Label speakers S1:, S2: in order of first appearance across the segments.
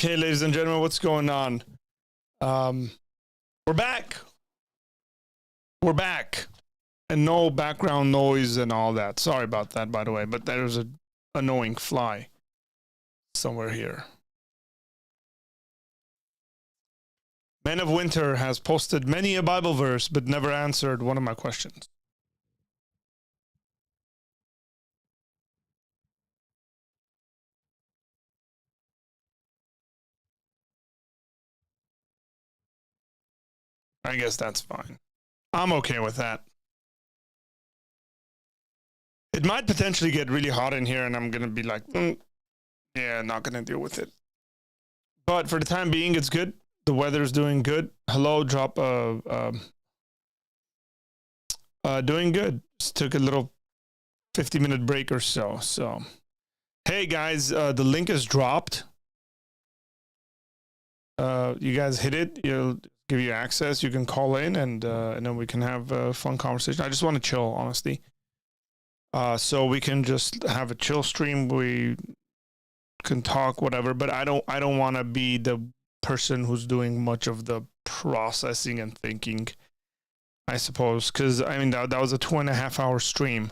S1: Okay, ladies and gentlemen, what's going on? We're back. We're back. And no background noise and all that. Sorry about that, by the way, but there's an annoying fly somewhere here. Men of Winter has posted many a Bible verse, but never answered one of my questions. I guess that's fine. I'm okay with that. It might potentially get really hot in here, and I'm going to be like, yeah, not going to deal with it. But for the time being, it's good. The weather's doing good. Hello, drop doing good. Just took a little 50-minute break or so. So, hey guys, the link is dropped. You guys hit it. It'll give you access. You can call in, and then we can have a fun conversation. I just want to chill, honestly. So we can just have a chill stream. We can talk, whatever. But I don't want to be the person who's doing much of the processing and thinking, I suppose, because I mean that was a 2.5-hour stream,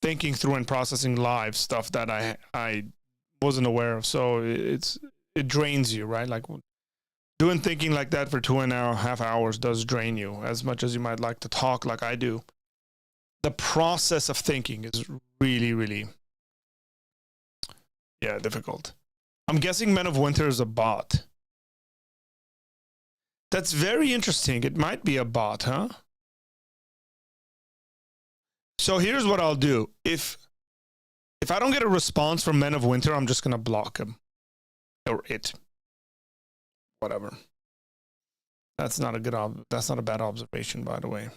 S1: thinking through and processing live stuff that I wasn't aware of. So it drains you, right? Like doing thinking like that for 2.5 hours does drain you as much as you might like to talk like I do. The process of thinking is really, really, difficult. I'm guessing Men of Winter is a bot. That's very interesting. It might be a bot, huh? So here's what I'll do. If I don't get a response from Men of Winter, I'm just gonna block him. Or it. Whatever. That's not a bad observation, by the way.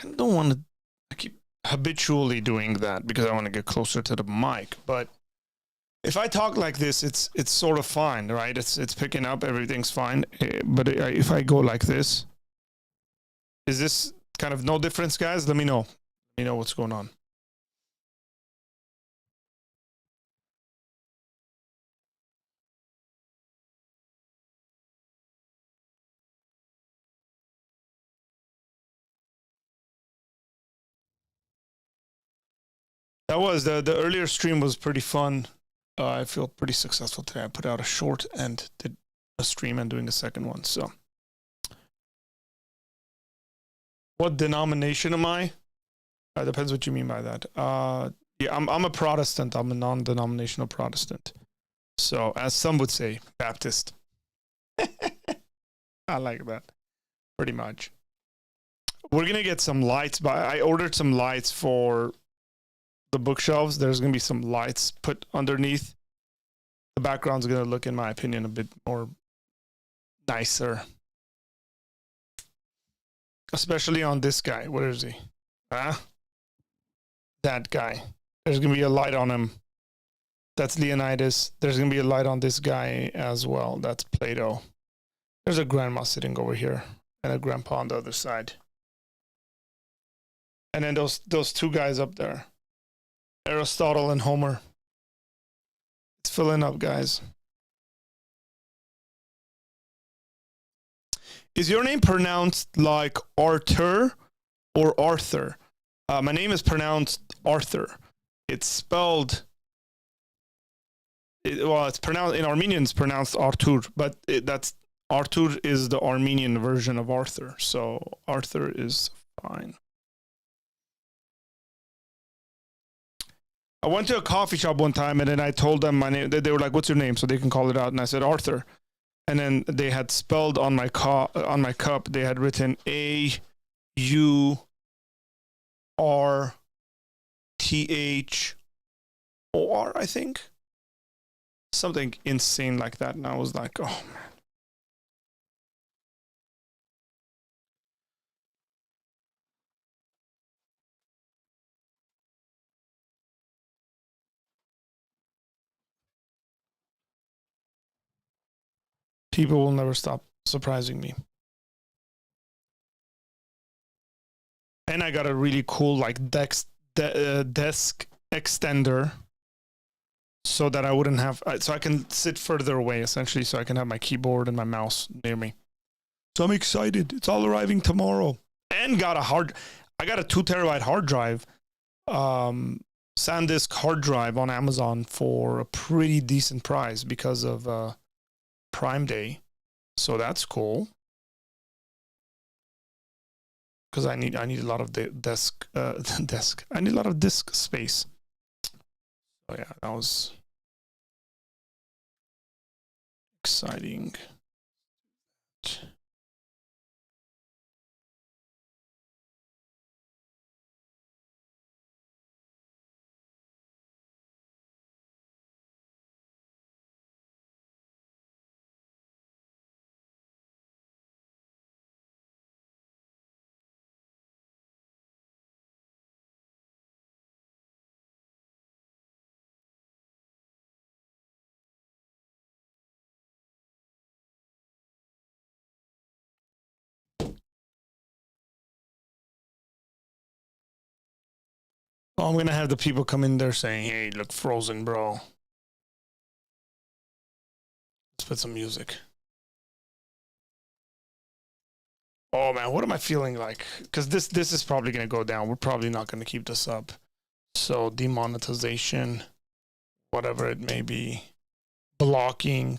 S1: I don't want to keep habitually doing that because I want to get closer to the mic, but if I talk like this, it's sort of fine, right? It's picking up, everything's fine. But if I go like this, is this kind of no difference, guys? Let me know. Let me know what's going on. That was the earlier stream was pretty fun. I feel pretty successful today. I put out a short and did a stream and doing a second one. So, what denomination am I? Depends what you mean by that. Yeah, I'm a Protestant. I'm a non-denominational Protestant. So, as some would say, Baptist. I like that. Pretty much. We're gonna get some lights. I ordered some lights for the bookshelves. There's gonna be some lights put underneath. The background's gonna look, in my opinion, a bit more nicer. Especially on this guy. Where is he? That guy. There's gonna be a light on him. That's Leonidas. There's gonna be a light on this guy as well. That's Plato. There's a grandma sitting over here and a grandpa on the other side. And then those two guys up there. Aristotle and Homer. It's filling up, guys. Is your name pronounced like Arthur or Arthur? My name is pronounced Arthur. It's spelled... it's pronounced... In Armenian, it's pronounced Artur, but Artur is the Armenian version of Arthur. So Arthur is fine. I went to a coffee shop one time and then I told them my name. They were like, "What's your name?" So they can call it out. And I said Arthur. And then they had spelled on my cup. They had written AURTHOR, I think, something insane like that. And I was like, "Oh man." People will never stop surprising me. and I got a really cool like desk extender so that I wouldn't have, so I can sit further away essentially, so I can have my keyboard and my mouse near me. So I'm excited. It's all arriving tomorrow. And I got a 2 terabyte hard drive, SanDisk hard drive on Amazon for a pretty decent price because of Prime Day. So that's cool. Because I need a lot of desk. I need a lot of disk space. So yeah, that was exciting. Oh, I'm gonna have the people come in there saying, "Hey, look frozen, bro." Let's put some music. Oh man, what am I feeling like? Because this is probably gonna go down. We're probably not gonna keep this up. So demonetization, whatever it may be, blocking.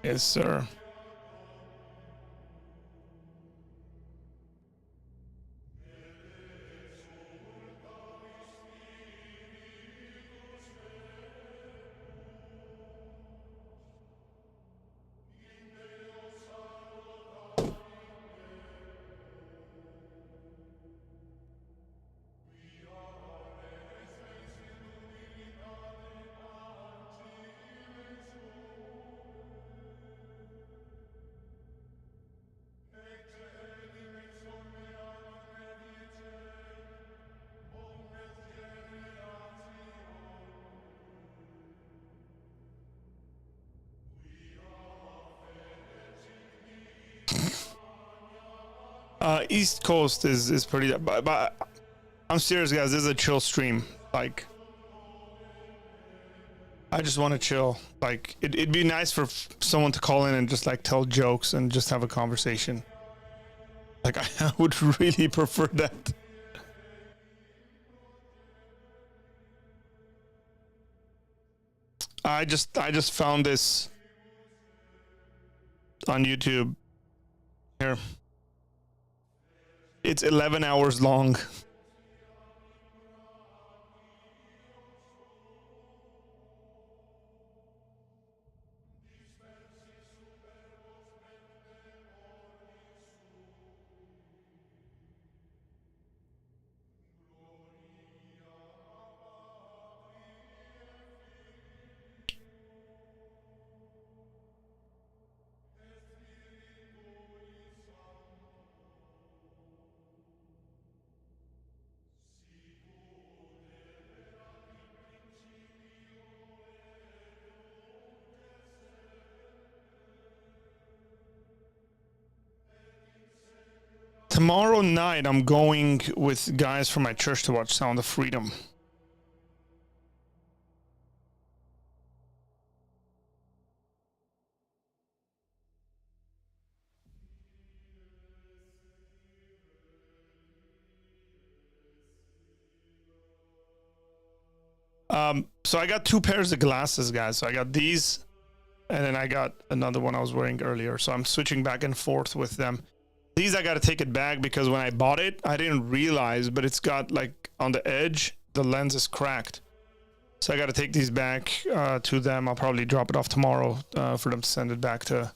S1: Yes, sir. East Coast is pretty, but I'm serious, guys. This is a chill stream. Like, I just want to chill. Like, it'd be nice for someone to call in and just like tell jokes and just have a conversation. Like, I would really prefer that. I just found this on YouTube. Here. It's 11 hours long. Tomorrow night, I'm going with guys from my church to watch Sound of Freedom. So I got 2 pairs of glasses, guys. So I got these, and then I got another one I was wearing earlier. So I'm switching back and forth with them. These I got to take it back because when I bought it, I didn't realize, but it's got like on the edge, the lens is cracked. So I got to take these back to them. I'll probably drop it off tomorrow for them to send it back to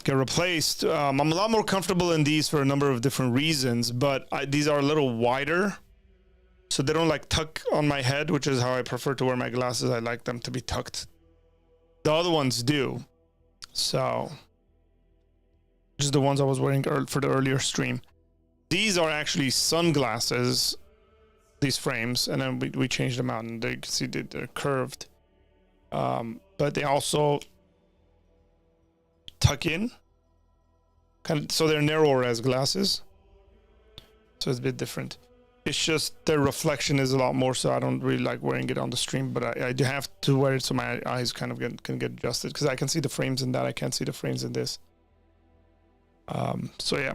S1: get replaced. I'm a lot more comfortable in these for a number of different reasons, but these are a little wider. So they don't like tuck on my head, which is how I prefer to wear my glasses. I like them to be tucked. The other ones do. So just the ones I was wearing for the earlier stream. These are actually sunglasses, these frames, and then we changed them out, and you can see they're curved. But they also tuck in, kind of, so they're narrower as glasses. So it's a bit different. It's just their reflection is a lot more, so I don't really like wearing it on the stream, but I do have to wear it so my eyes kind of can get adjusted, because I can see the frames in that. I can't see the frames in this. So yeah.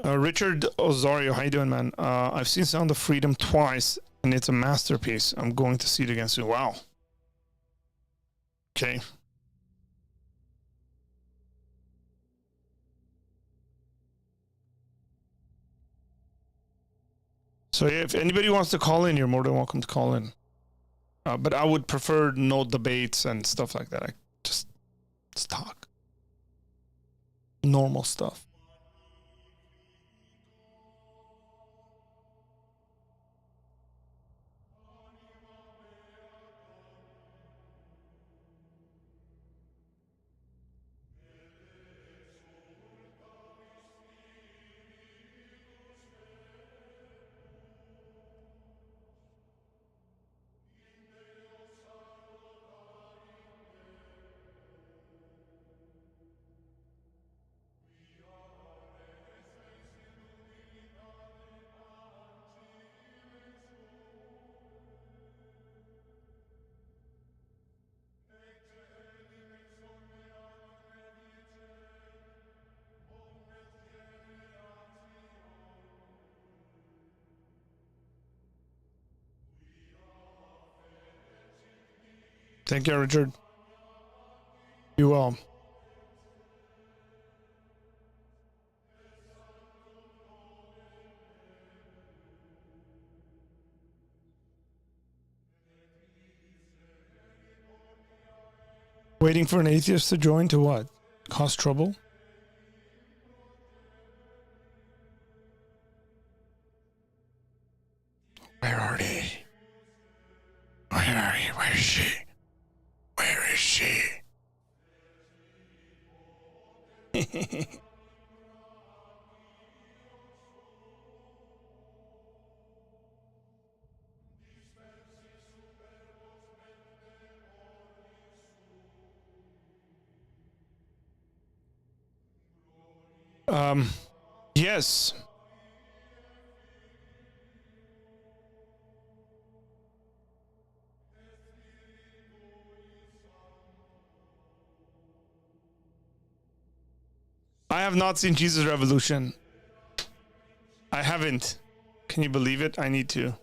S1: Richard Ozario, how you doing, man? I've seen Sound of Freedom twice, and it's a masterpiece. I'm going to see it again soon. Wow. Okay. So yeah, if anybody wants to call in, you're more than welcome to call in. But I would prefer no debates and stuff like that. Just talk. Normal stuff. Thank you, Richard. You well. Waiting for an atheist to join to what? Cause trouble? Where are they? Where are you? Where is she? Where is she? Yes. I have not seen Jesus Revolution. I haven't. Can you believe it? I need to.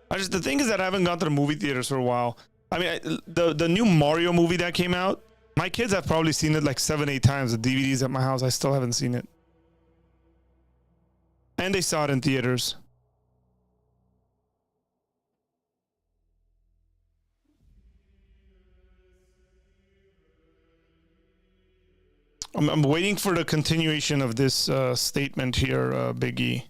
S1: The thing is that I haven't gone to the movie theaters for a while. I mean, the new Mario movie that came out, my kids have probably seen it like 7-8 times. The DVDs at my house, I still haven't seen it. And they saw it in theaters. I'm waiting for the continuation of this statement here, Biggie.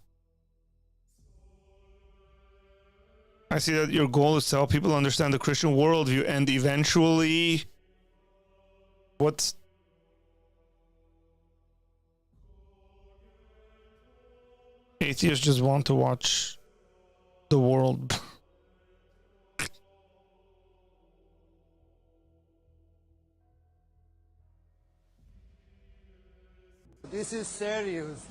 S1: I see that your goal is to help people understand the Christian worldview and eventually... What's... Atheists just want to watch the world.
S2: This is serious.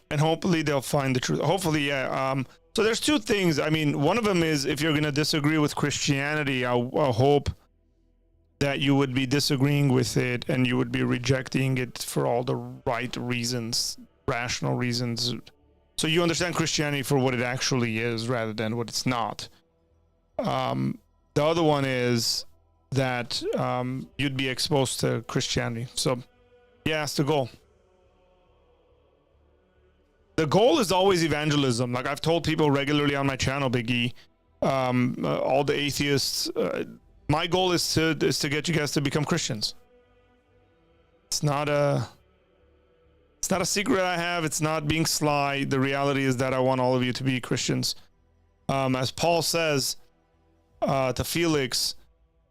S1: And hopefully they'll find the truth. Hopefully, yeah. So there's two things. I mean, one of them is if you're going to disagree with Christianity, I hope that you would be disagreeing with it and you would be rejecting it for all the right reasons, rational reasons. So you understand Christianity for what it actually is rather than what it's not. The other one is that you'd be exposed to Christianity. So, yeah, that's the goal. The goal is always evangelism. Like I've told people regularly on my channel, Biggie, all the atheists, my goal is to get you guys to become Christians. It's not a secret I have. It's not being sly. The reality is that I want all of you to be Christians. As Paul says to Felix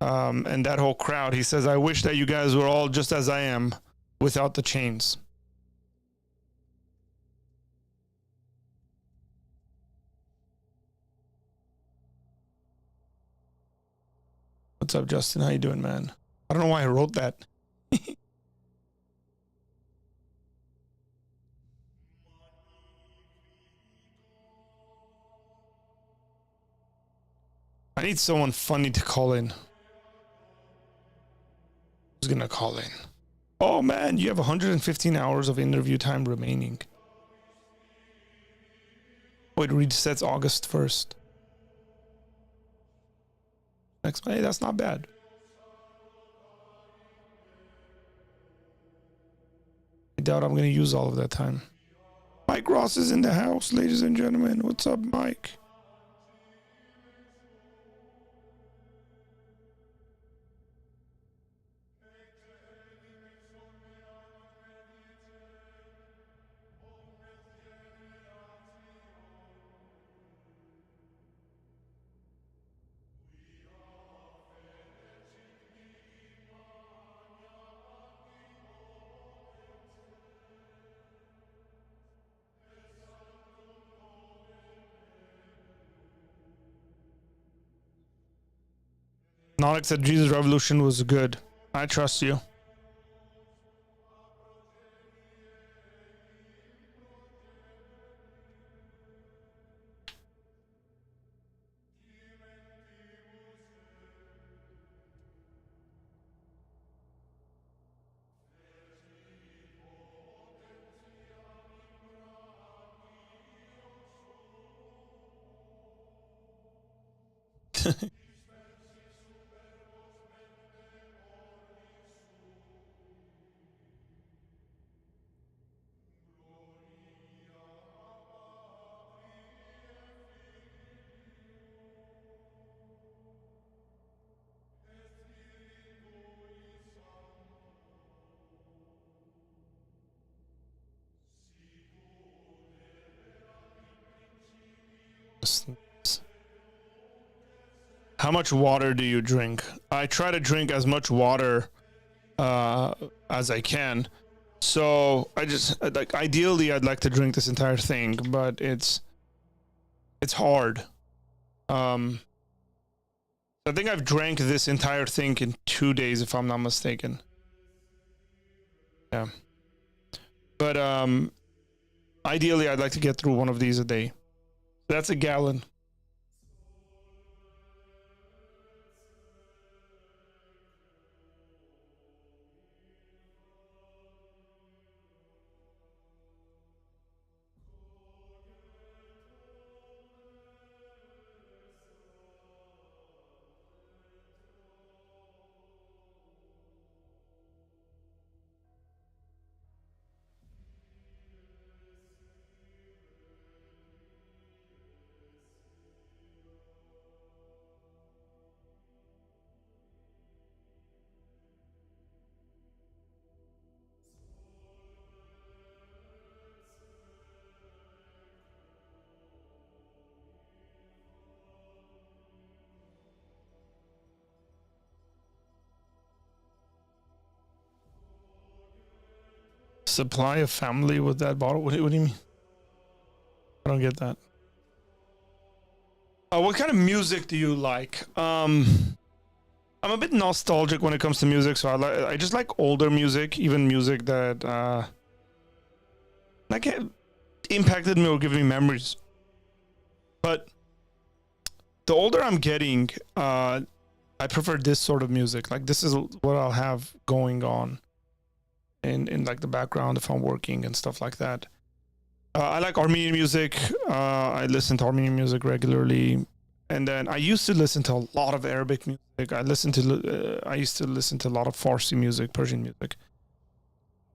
S1: and that whole crowd, he says, I wish that you guys were all just as I am without the chains. What's up, Justin? How you doing, man? I don't know why I wrote that. I need someone funny to call in. Who's gonna call in? Oh man, you have 115 hours of interview time remaining. Wait, resets August 1st. Next, hey, that's not bad. I doubt I'm going to use all of that time. Mike Ross is in the house, ladies and gentlemen. What's up, Mike? Nolix said Jesus Revolution was good. I trust you. How much water do you drink? I try to drink as much water as I can. So I just like ideally I'd like to drink this entire thing, but it's hard. I think I've drank this entire thing in 2 days, if I'm not mistaken. Yeah. But ideally, I'd like to get through one of these a day. That's a gallon. Supply a family with that bottle? What do you mean? I don't get that. What kind of music do you like? I'm a bit nostalgic when it comes to music, so I just like older music, even music that like impacted me or give me memories. But the older I'm getting, I prefer this sort of music. Like this is what I'll have going on in like the background if I'm working and stuff like that. I like Armenian music. I listen to Armenian music regularly, and then I used to listen to a lot of Arabic music. I used to listen to a lot of Farsi music, Persian music.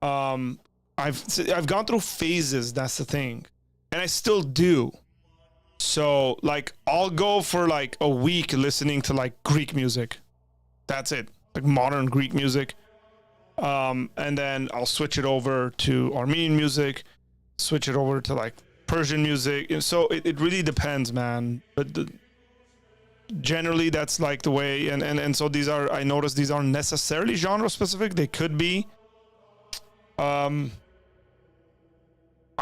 S1: I've gone through phases. That's the thing, and I still do. So like I'll go for like a week listening to like Greek music. That's it, like modern Greek music. And then I'll switch it over to Armenian music, switch it over to like Persian music. So it really depends, man. But generally that's like the way. And so I notice these aren't necessarily genre specific. They could be. I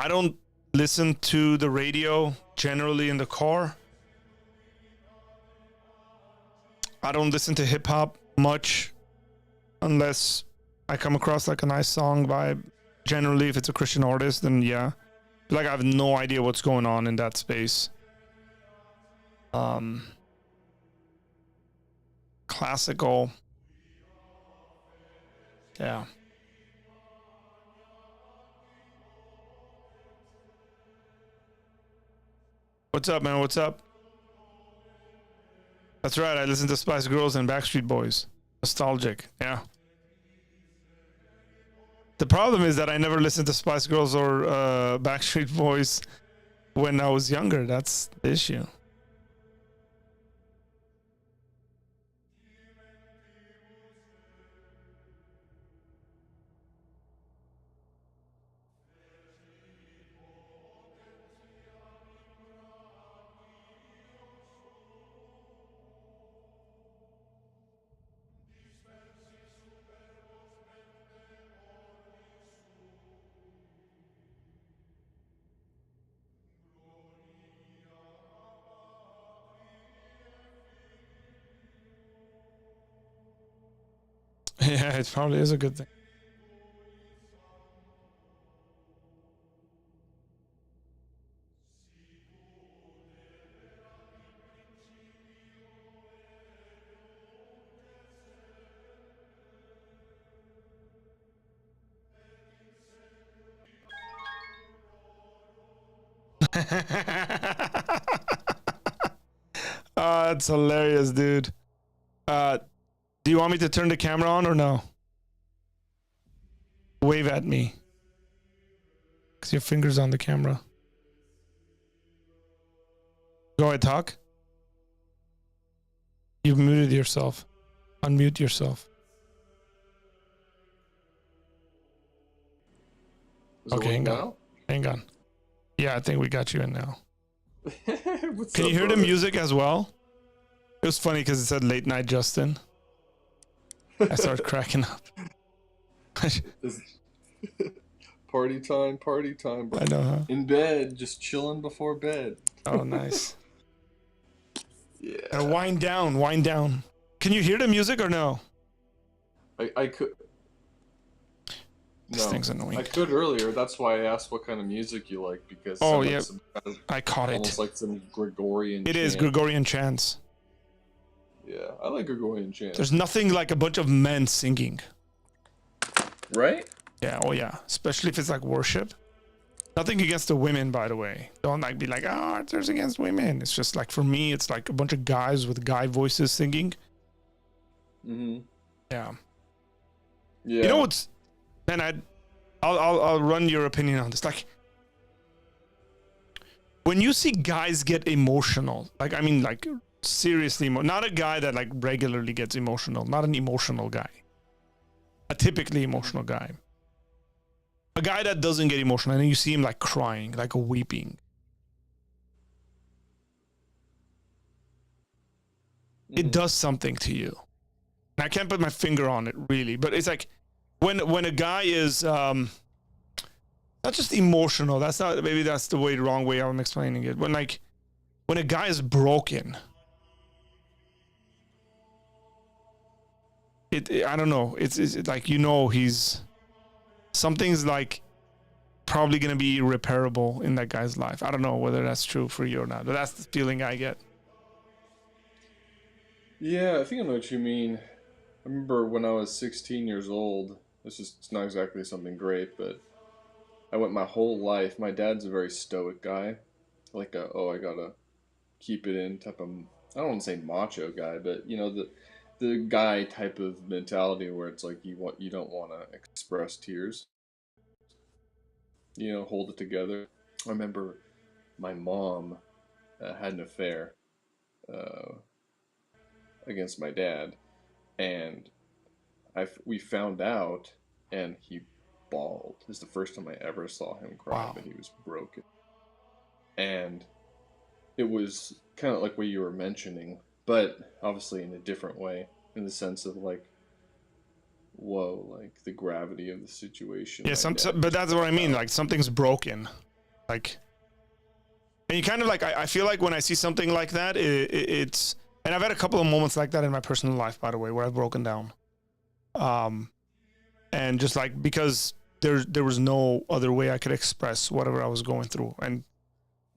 S1: don't listen to the radio generally in the car. I don't listen to hip hop much unless I come across like a nice song by, generally if it's a Christian artist, then yeah. Like I have no idea what's going on in that space. Classical. Yeah. What's up, man? What's up? That's right. I listen to Spice Girls and Backstreet Boys. Nostalgic. Yeah. The problem is that I never listened to Spice Girls or Backstreet Boys when I was younger. That's the issue. Yeah, it probably is a good thing. That's hilarious, dude. Do you want me to turn the camera on or no? Wave at me. Because your finger's on the camera. Go ahead, talk. You've muted yourself. Unmute yourself. Okay, hang on. Hang on. Yeah, I think we got you in now. Can you hear the music as well? It was funny because it said late night Justin. I started cracking up.
S3: Party time, bro.
S1: I know, huh?
S3: In bed, just chilling before bed.
S1: Oh, nice.
S3: Yeah.
S1: And wind down, wind down. Can you hear the music or no?
S3: I could.
S1: This
S3: No,
S1: thing's
S3: I
S1: annoying.
S3: could earlier. That's why I asked what kind of music you like, because
S1: Oh
S3: sounds like
S1: yeah,
S3: some kind of,
S1: I caught it.
S3: almost like some Gregorian
S1: It is
S3: chant.
S1: Gregorian chants.
S3: Yeah, I like Gregorian chant.
S1: There's nothing like a bunch of men singing.
S3: Right?
S1: Yeah, oh yeah. Especially if it's like worship. Nothing against the women, by the way. Don't like be like, oh, it's against women. It's just like for me, it's like a bunch of guys with guy voices singing.
S3: Mm-hmm.
S1: Yeah.
S3: Yeah.
S1: You know what's, man? I'll run your opinion on this. Like, when you see guys get emotional, like I mean, like seriously, not a guy that like regularly gets emotional, not an emotional guy, a typically emotional guy, a guy that doesn't get emotional, and then you see him like crying, like weeping. It does something to you. And I can't put my finger on it really, but it's like when a guy is not just emotional. That's not, maybe that's the wrong way I'm explaining it. When a guy is broken, I don't know. It's like, you know, he's something's like probably gonna be irreparable in that guy's life. I don't know whether that's true for you or not, but that's the feeling I get.
S3: Yeah, I think I know what you mean. I remember when I was 16 years old, it's not exactly something great, but I went my whole life. My dad's a very stoic guy. Like I gotta keep it in type of, I don't want to say macho guy, but you know, the guy type of mentality where it's like you don't want to express tears. You know, hold it together. I remember my mom had an affair uh, against my dad, and we found out, and he bawled. It's the first time I ever saw him cry,
S1: Wow.
S3: but he was broken. And it was kind of like what you were mentioning, but obviously in a different way, in the sense of like, whoa, like the gravity of the situation.
S1: Yeah,
S3: My dad
S1: but
S3: just
S1: that's what I mean.
S3: out.
S1: Like something's broken. Like, and you kind of like, I feel like when I see something like that, it's, and I've had a couple of moments like that in my personal life, by the way, where I've broken down. And just like, because there was no other way I could express whatever I was going through. And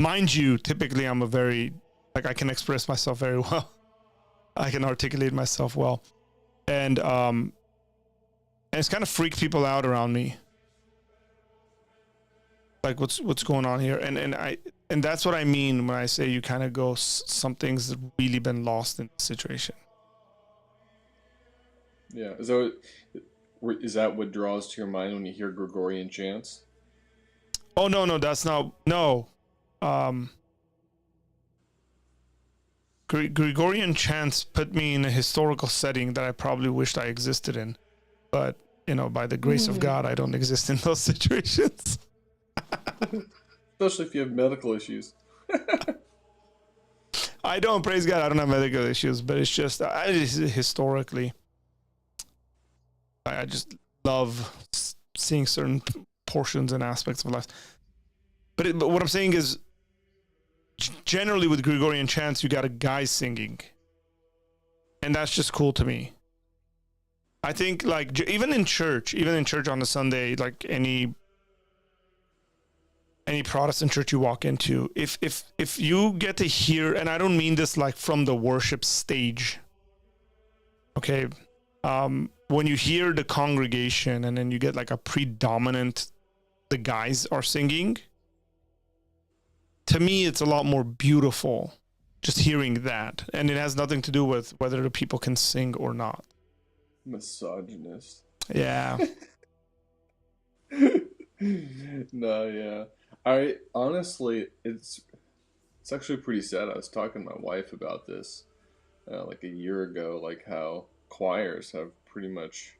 S1: mind you, typically I'm a very, like, I can express myself very well. I can articulate myself well. And it's kind of freaked people out around me. Like, what's going on here? And that's what I mean when I say you kind of go, something's really been lost in the situation.
S3: Yeah, is that what draws to your mind when you hear Gregorian chants?
S1: Oh no, that's not, no. Gregorian chants put me in a historical setting that I probably wished I existed in, but you know, by the grace of God, I don't exist in those situations.
S3: Especially if you have medical issues.
S1: I don't, praise God, I don't have medical issues, but it's just, historically, I just love seeing certain portions and aspects of life. But what I'm saying is, generally with Gregorian chants, you got a guy singing, and that's just cool to me. I think like even in church on a Sunday, like any Protestant church you walk into, if you get to hear, and I don't mean this like from the worship stage, okay, when you hear the congregation and then you get like a predominant, the guys are singing, to me it's a lot more beautiful just hearing that, and it has nothing to do with whether the people can sing or not.
S3: Misogynist.
S1: Yeah.
S3: No, yeah. I honestly, it's actually pretty sad. I was talking to my wife about this like a year ago, like how choirs have pretty much,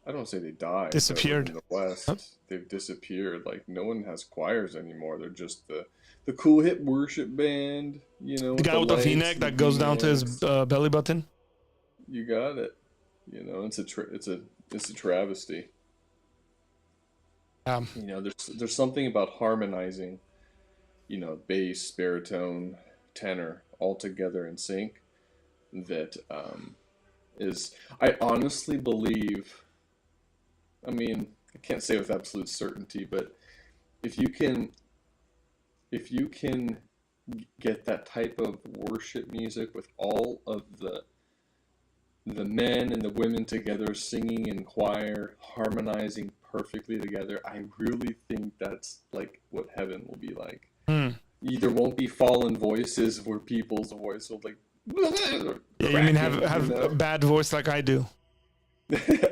S3: I don't say they died,
S1: Disappeared.
S3: but in the West, they've disappeared. Like no one has choirs anymore. They're just the cool hip worship band, you know,
S1: The guy with the V-neck that goes down to his belly button.
S3: You got it. You know, it's a travesty. You know, there's something about harmonizing, you know, bass, baritone, tenor all together in sync that is, I honestly believe, I mean, I can't say with absolute certainty, but if you can get that type of worship music with all of the men and the women together singing in choir, harmonizing perfectly together, I really think that's like what heaven will be like. There won't be fallen voices where people's voice will like.
S1: Yeah, you mean have a bad voice like I do?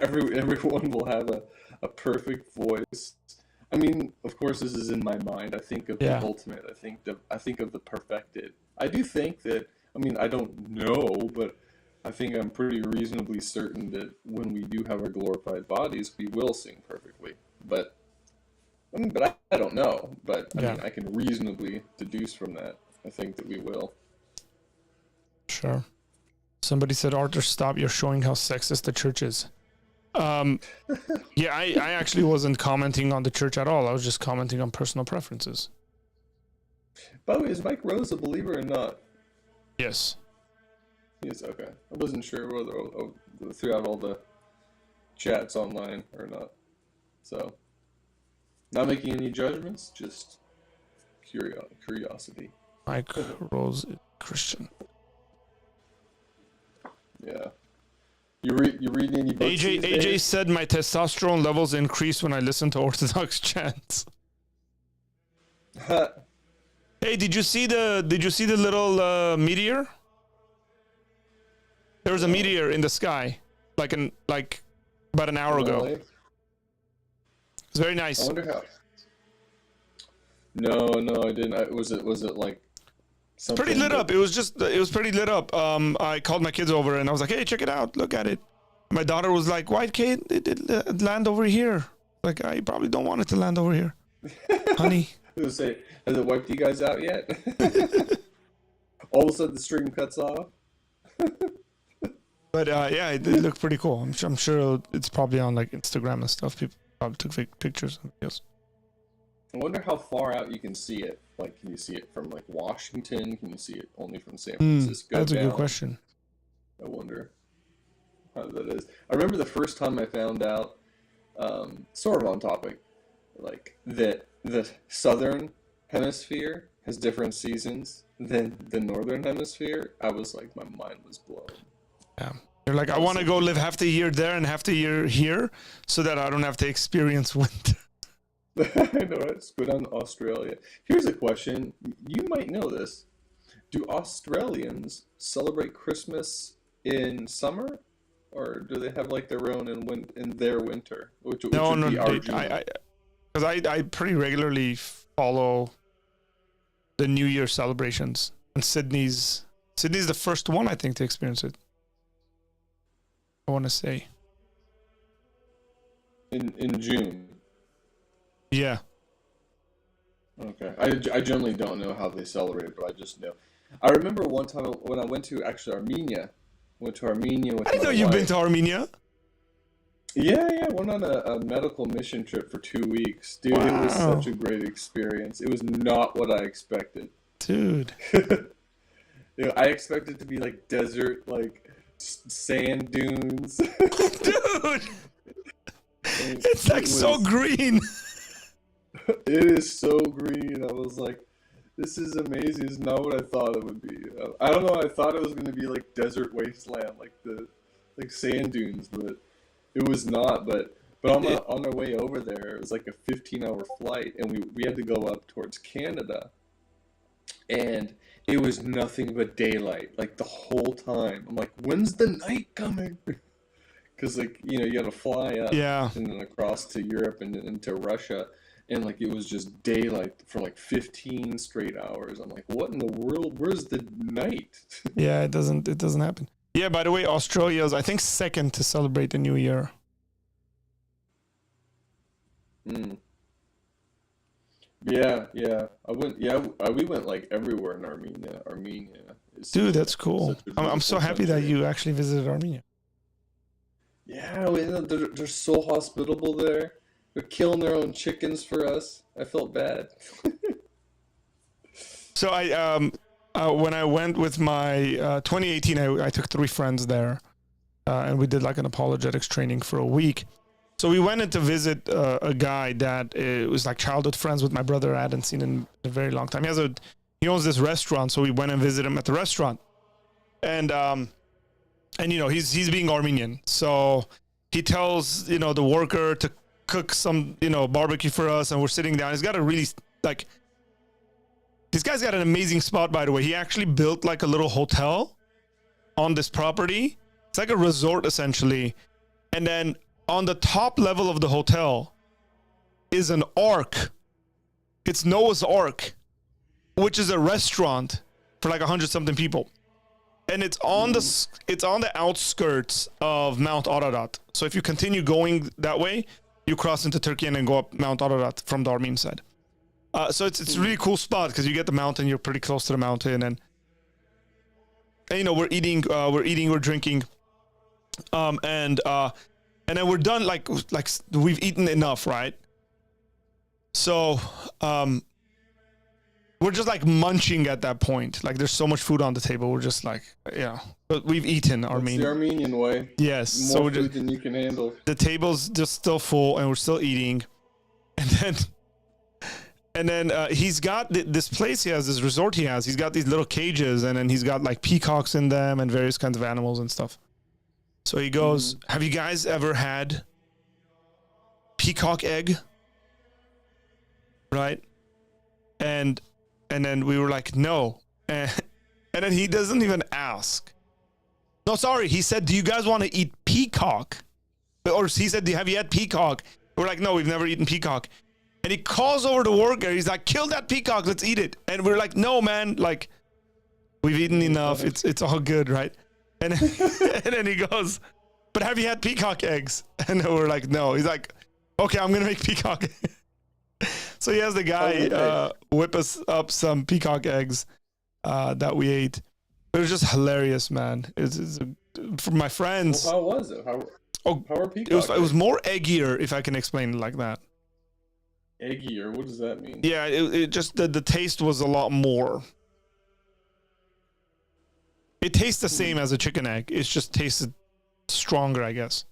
S3: Everyone will have a perfect voice. I mean, of course, this is in my mind. I think of the ultimate. I think of the perfected. I do think that. I mean, I don't know, but I think I'm pretty reasonably certain that when we do have our glorified bodies, we will sing perfectly. But I don't know. But I mean, I can reasonably deduce from that. I think that we will.
S1: Sure. Somebody said, Arthur, stop. You're showing how sexist the church is. Yeah, I actually wasn't commenting on the church at all. I was just commenting on personal preferences.
S3: By the way, is Mike Rose a believer or not?
S1: Yes.
S3: Yes, okay. I wasn't sure whether throughout all the chats online or not. So, not making any judgments, just curiosity.
S1: Mike Rose is Christian.
S3: Yeah. You reading any books?
S1: AJ said my testosterone levels increase when I listen to Orthodox chants. Hey, did you see the little meteor? There was a meteor in the sky, like about an hour ago. It's very nice.
S3: I wonder how. No, I didn't. Was it like something
S1: pretty lit up? It was pretty lit up. I called my kids over and I was like, "Hey, check it out! Look at it." My daughter was like, "Why can't it land over here?" Like, I probably don't want it to land over here, honey.
S3: I was gonna say, has it wiped you guys out yet? All of a sudden, the stream cuts off.
S1: But yeah, it looked pretty cool. I'm sure it's probably on like Instagram and stuff. People probably took pictures and videos.
S3: I wonder how far out you can see it. Like, can you see it from like Washington? Can you see it only from San Francisco?
S1: That's a good question.
S3: I wonder how that is. I remember the first time I found out, sort of on topic, like that the southern hemisphere has different seasons than the northern hemisphere. I was like, my mind was blown.
S1: Yeah. You're like, I want to go live half the year there and half the year here so that I don't have to experience winter.
S3: I know, let's go down to Australia. Here's a question. You might know this. Do Australians celebrate Christmas in summer? Or do they have like their own in their winter? Which would be our June?
S1: Because I pretty regularly follow the New Year celebrations. And Sydney's the first one, I think, to experience it. I want to say.
S3: In June.
S1: Yeah.
S3: Okay. I generally don't know how they celebrate, but I just know. I remember one time when I went to Armenia. Went to Armenia with
S1: I know you've been to Armenia.
S3: Yeah. Went on a medical mission trip for 2 weeks. Dude, It was such a great experience. It was not what I expected.
S1: Dude.
S3: I expected it to be like desert, like sand dunes.
S1: Dude! It's like so green.
S3: It is so green. I was like, this is amazing. It's not what I thought it would be. I don't know. I thought it was going to be like desert wasteland, like sand dunes, but it was not. But on our way over there, it was like a 15-hour flight, and we had to go up towards Canada, and it was nothing but daylight, like the whole time. I'm like, when's the night coming? Because like you got to fly up and then across to Europe and into Russia. And like it was just daylight for like 15 straight hours. I'm like, what in the world? Where's the night?
S1: Yeah, it doesn't happen. Yeah, by the way, Australia is I think second to celebrate the New Year.
S3: Yeah. We went like everywhere in Armenia.
S1: Dude, that's cool. I'm so happy that you actually visited Armenia.
S3: Yeah, they're so hospitable there. They're killing their own chickens for us. I felt bad.
S1: So when I went with my 2018, I took 3 friends there, and we did like an apologetics training for a week. So we went in to visit a guy that was like childhood friends with my brother. I hadn't seen in a very long time. He owns this restaurant, so we went and visited him at the restaurant. And you know, he's being Armenian, so he tells, you know, the worker to cook some, you know, barbecue for us, and we're sitting down. He's got a really, like, this guy's got an amazing spot, by the way. He actually built like a little hotel on this property. It's like a resort essentially. And then on the top level of the hotel is an ark. It's Noah's Ark, which is a restaurant for like 100-something people. And it's on the outskirts of Mount Ararat. So if you continue going that way, you cross into Turkey and then go up Mount Ararat from the Armenian side. So it's a really cool spot because you get the mountain, you're pretty close to the mountain, and you know, we're eating, we're drinking, and then we're done. Like we've eaten enough, right? So we're just like munching at that point. Like there's so much food on the table. We're just like, yeah, but we've eaten Armenian.
S3: It's the Armenian way.
S1: Yes,
S3: More food than you can handle.
S1: The table's just still full, and we're still eating, and then he's got this place he has, this resort he has. He's got these little cages, and then he's got like peacocks in them and various kinds of animals and stuff. So he goes, have you guys ever had peacock egg? Right? And then we were like, no. And then he doesn't even ask. No, sorry. He said, do you guys want to eat peacock? Or he said, have you had peacock? We're like, no, we've never eaten peacock. And he calls over the worker. He's like, kill that peacock. Let's eat it. And we're like, no, man. Like, we've eaten enough. It's all good, right? And then he goes, but have you had peacock eggs? And then we're like, no. He's like, okay, I'm going to make peacock. So he has the guy whip us up some peacock eggs that we ate. It was just hilarious, man. For my friends.
S3: Well, how was it? How are peacock
S1: it was more eggier, if I can explain it like that.
S3: Eggier? What does that mean?
S1: Yeah, it just the taste was a lot more. It tastes the same as a chicken egg. It's just tasted stronger, I guess.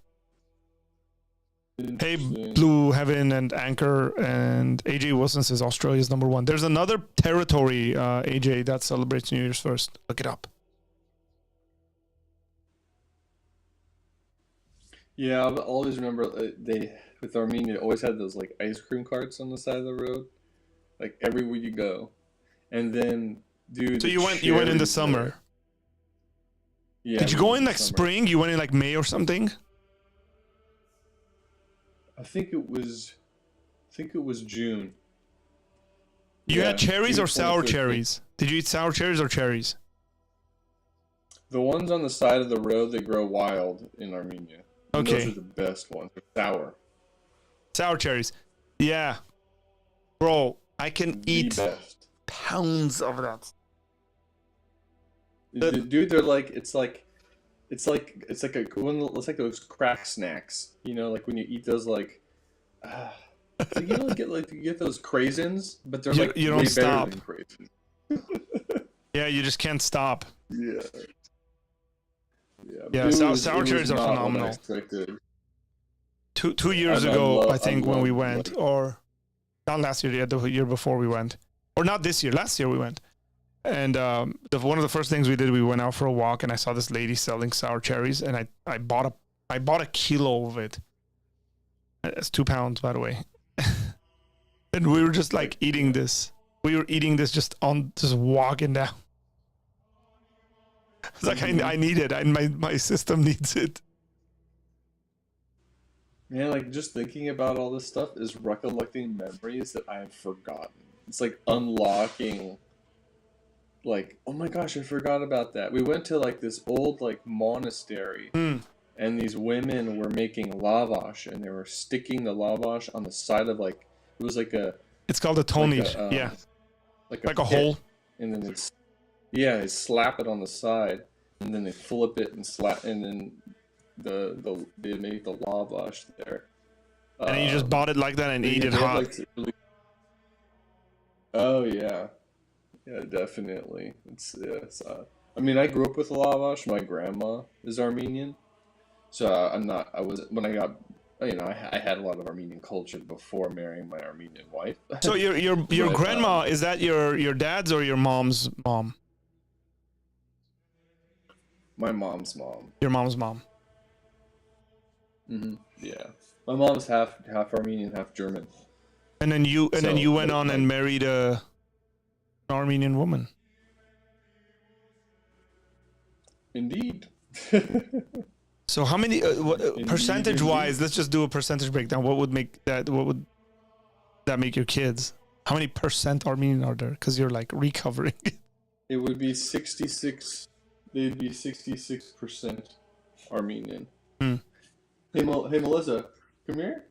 S1: Hey, Blue Heaven and Anchor and AJ Wilson says Australia's #1. There's another territory, AJ, that celebrates New Year's first. Look it up.
S3: Yeah, I always remember with Armenia always had those like ice cream carts on the side of the road, like everywhere you go, and then dude.
S1: So you went in the summer.
S3: There. Yeah.
S1: Did you go in like spring? You went in like May or something?
S3: I think it was June.
S1: You had cherries
S3: June
S1: or sour
S3: 2015.
S1: cherries? Did you eat sour cherries or cherries?
S3: The ones on the side of the road, they grow wild in Armenia. And
S1: Okay.
S3: those are the best ones. They're sour.
S1: Sour cherries. Yeah. Bro, I can eat
S3: best.
S1: pounds of that.
S3: Dude, they're like it's like those crack snacks. You know, like when you eat those like so you don't get those craisins, but they're like
S1: you don't
S3: way
S1: stop.
S3: better than craisins.
S1: Yeah, you just can't stop.
S3: Yeah.
S1: Yeah, sour cherries are phenomenal. 2 years ago, I think, when we went, or not last year, the year before we went, or not this year, last year we went. And one of the first things we did, we went out for a walk, and I saw this lady selling sour cherries, and I bought a kilo of it. It's 2 pounds, by the way. And we were just like eating this. We were eating this just walking down. It's like I need it. My system needs it.
S3: Man, like just thinking about all this stuff is recollecting memories that I have forgotten. It's like unlocking. Like, oh my gosh, I forgot about that. We went to like this old like monastery, and these women were making lavash, and they were sticking the lavash on the side of like it was like a.
S1: It's called a tonit. Yeah.
S3: Like
S1: a hole.
S3: And then they slap it on the side, and then they flip it and slap, and then they make the lavash there.
S1: And you just bought it like that and ate it
S3: they had,
S1: hot.
S3: like, oh yeah. Yeah, definitely. I mean, I grew up with lavash. My grandma is Armenian, so when I got You know, I had a lot of Armenian culture before marrying my Armenian wife.
S1: So your
S3: But,
S1: grandma, is that your dad's or your mom's mom?
S3: my mom's mom.
S1: Your mom's mom.
S3: Yeah, my mom's half Armenian, half German.
S1: And then you went on
S3: like,
S1: and married an Armenian woman.
S3: Indeed.
S1: So how many
S3: Indeed,
S1: percentage-wise?
S3: indeed.
S1: Let's just do a percentage breakdown. What would make that? What would that make your kids? How many percent Armenian are there? Because you're like recovering.
S3: It would be 66. They'd be 66% Armenian.
S1: Hmm.
S3: Hey, hey, Melissa, come here.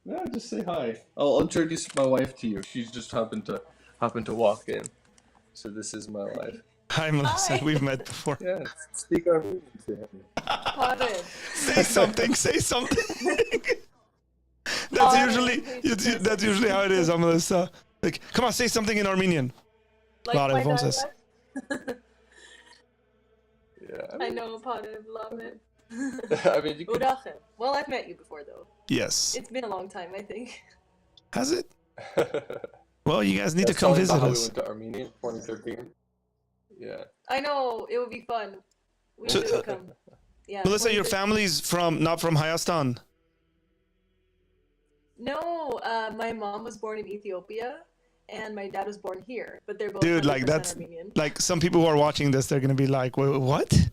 S3: Yeah, just say hi. I'll introduce my wife to you. She's just happened to walk in. So this is my wife.
S1: Hi, Melissa.
S4: Hi.
S1: We've met before.
S3: Yeah, speak Armenian to him.
S4: Pardon.
S1: Say something. Say something. That's
S4: Pardon.
S1: that's usually how it is, Melissa. Like, come on, say something in Armenian.
S4: Like
S1: Lara,
S4: my
S1: entonces.
S4: dialect?
S3: Yeah,
S4: I know, pardon, love it.
S3: I mean, you could.
S4: Udachem. Well, I've met you before, though.
S1: Yes.
S4: It's been a long time, I think.
S1: Has it? Well, you guys need to
S3: That's
S1: come
S3: how
S1: visit
S3: we
S1: us.
S3: went to Armenia in 2013. Yeah.
S4: I know, it would be fun. We
S1: So,
S4: should come. Yeah.
S1: Melissa, your
S4: 2013.
S1: family's not from Hayastan.
S4: No, my mom was born in Ethiopia, and my dad was born here, but they're both
S1: Dude, like
S4: 100%
S1: that's
S4: Armenian.
S1: like some people who are watching this, they're gonna be like, "Wait, what?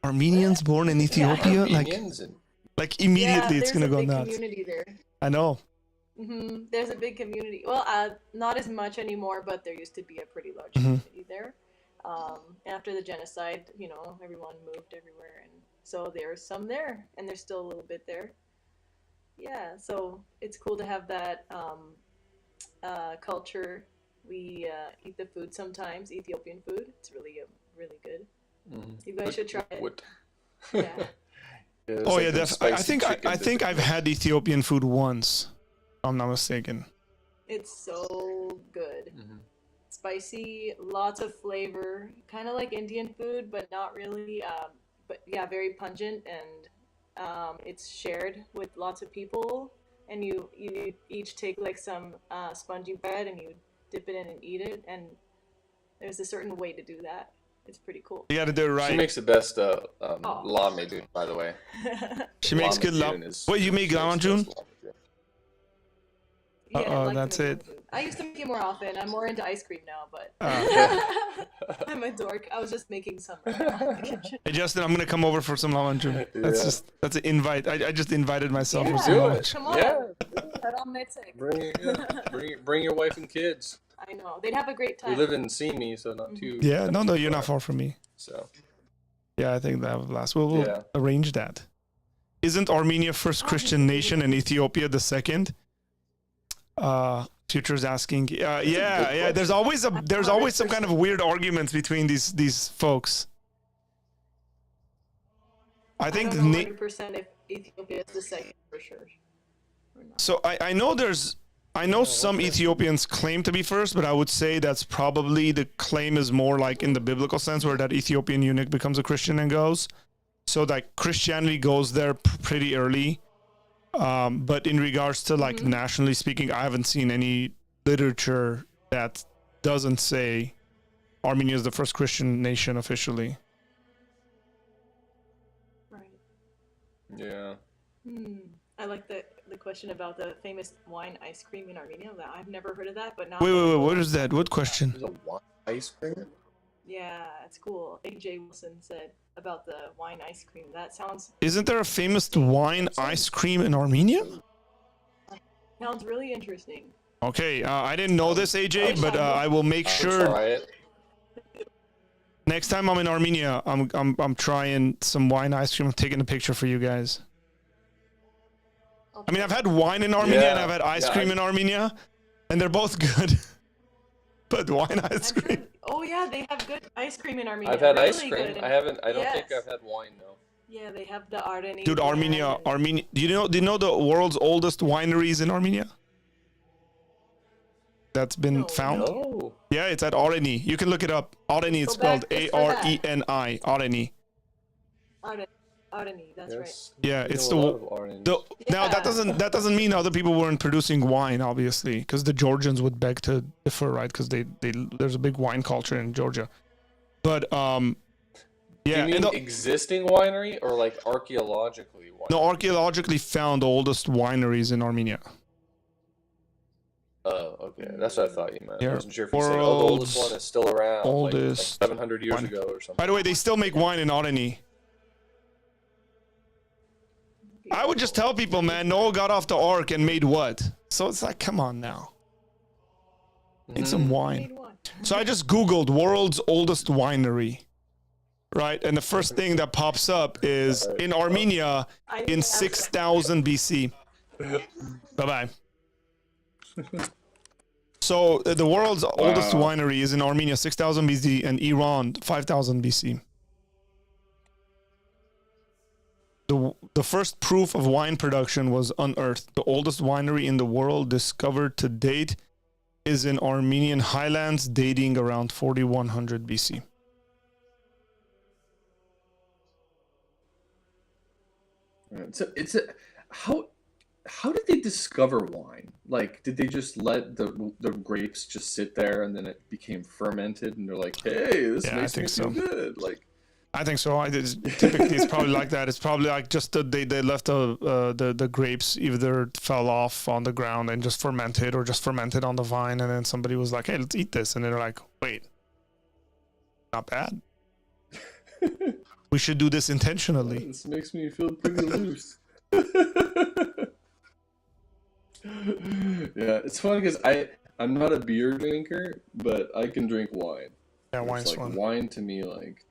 S1: Armenians born in Ethiopia?"
S3: Armenians and
S1: Like immediately it's gonna go
S4: there's a big
S1: nuts.
S4: community there.
S1: I know.
S4: There's a big community. Well, not as much anymore, but there used to be a pretty large
S1: Mm-hmm.
S4: community there. After the genocide, you know, everyone moved everywhere, and so there's some there, and there's still a little bit there. Yeah, so it's cool to have that culture. We eat the food sometimes, Ethiopian food. It's really good. You guys should try it.
S3: What?
S4: Yeah.
S3: Yeah,
S1: Oh
S3: it's
S1: yeah,
S3: like them
S1: definitely.
S3: spicy chicken
S1: I think I've
S3: dishes.
S1: had Ethiopian food once. If I'm not mistaken.
S4: It's so good. Spicy, lots of flavor, kind of like Indian food, but not really. But yeah, very pungent, and it's shared with lots of people. And you each take like some spongy bread and you dip it in and eat it. And there's a certain way to do that. It's pretty cool.
S1: You got to do it
S3: She
S1: right.
S3: makes the best
S4: Oh.
S3: lamedun, by the way.
S1: She makes good love.
S3: Lamedun is-
S1: What, you make
S3: she makes the
S1: lamedun?
S3: best lamedun.
S4: Yeah, I
S1: Uh-oh,
S4: like to
S1: that's
S4: make
S1: it.
S4: my food. I used to make it more often. I'm more into ice cream now, but I'm a dork. I was just making some right now in the kitchen.
S1: Hey Justin, I'm gonna come over for some lamanjun.
S3: Yeah.
S1: That's an invite. I just invited myself for
S4: Yeah.
S1: some
S3: Do
S1: lamanjun.
S3: it.
S4: Come on.
S3: Yeah. Bring your wife and kids.
S4: I know. They'd have a great
S3: We
S4: time.
S3: live in Simi, so not too.
S1: Yeah,
S3: not
S1: no,
S3: too
S1: you're not
S3: far.
S1: far from me.
S3: So
S1: Yeah, I think that would last. We'll
S3: Yeah.
S1: arrange that. Isn't Armenia first Christian nation and Ethiopia the second? Future's asking. Yeah. There's always some kind of weird arguments between these folks. I think
S4: I don't know 100% if Ethiopia is the second for sure. Or not.
S1: so. I know some Ethiopians claim to be first, but I would say that's probably the claim is more like in the biblical sense, where that Ethiopian eunuch becomes a Christian and goes. So that Christianity goes there pretty early. But in regards to like nationally speaking, I haven't seen any literature that doesn't say Armenia is the first Christian nation officially.
S4: Right.
S3: yeah.
S4: I like the question about the famous wine ice cream in Armenia. I've never heard of that, but now.
S1: Wait. What is that? What question?
S3: There's a wine ice cream.
S4: Yeah, it's cool. AJ Wilson said about the wine ice cream. That sounds
S1: Isn't there a famous wine ice cream in Armenia?
S4: really interesting.
S1: Okay, I didn't know this, AJ, but I will make sure
S3: Try it.
S1: next time I'm in Armenia, I'm trying some wine ice cream. I'm taking a picture for you guys. I mean, I've had wine in Armenia and
S3: Yeah,
S1: I've had ice
S3: yeah,
S1: cream in Armenia, and they're both good. But wine ice
S4: I'm
S1: cream.
S4: sure. Oh yeah, they have good ice cream in Armenia.
S3: I've had
S4: really
S3: ice cream.
S4: Good.
S3: I don't think
S4: Yes.
S3: I've had wine though.
S4: Yeah, they have the Ardeni.
S1: Dude, Armenia. Do you know the world's oldest wineries in Armenia? That's been
S4: No.
S1: found.
S3: No.
S1: Yeah, it's at Areni. You can look it up. Areni, it's
S4: Go back
S1: spelled
S4: just for that.
S1: Areni. Areni.
S4: Ardeni. Arani, that's right.
S3: Yes.
S1: Yeah,
S3: we
S1: it's
S3: know a
S1: the-
S3: lot of Arnhem.
S1: Now
S4: Yeah.
S1: that doesn't mean other people weren't producing wine, obviously, because the Georgians would beg to differ, right? Because they there's a big wine culture in Georgia. But
S3: Do
S1: yeah,
S3: you mean existing winery or like archaeologically winery?
S1: no, archaeologically found the oldest wineries in Armenia.
S3: Oh, okay. That's what I thought you meant.
S1: Yeah.
S3: I wasn't sure if you said, oh, the oldest
S1: World's
S3: one is still around, like
S1: oldest
S3: 700 years
S1: wine.
S3: ago or something.
S1: By the way, they still make wine in Arani. I would just tell people, man, Noah got off the ark and made what? So it's like, come on now. Make some wine.
S4: Made one.
S1: So I just Googled world's oldest winery, right? And the first thing that pops up is in Armenia in 6000 BC. Bye-bye. So the world's oldest winery is in Armenia, 6000 BC, and Iran, 5000 BC. The first proof of wine production was unearthed. The oldest winery in the world discovered to date is in Armenian highlands, dating around 4100 BC.
S3: It's a how did they discover wine? Like, did they just let the grapes just sit there and then it became fermented and they're like, hey, this
S1: Yeah, I
S3: makes me
S1: think
S3: feel
S1: so.
S3: good? Like,
S1: I think so. Typically, it's probably like that. It's probably like just they left the grapes either fell off on the ground and just fermented, or just fermented on the vine, and then somebody was like, "Hey, let's eat this," and they're like, "Wait, not bad. We should do this intentionally."
S3: this makes me feel pretty loose. Yeah, it's funny because I'm not a beer drinker, but I can drink wine.
S1: Yeah,
S3: It's
S1: wine's
S3: like
S1: fun.
S3: wine to me like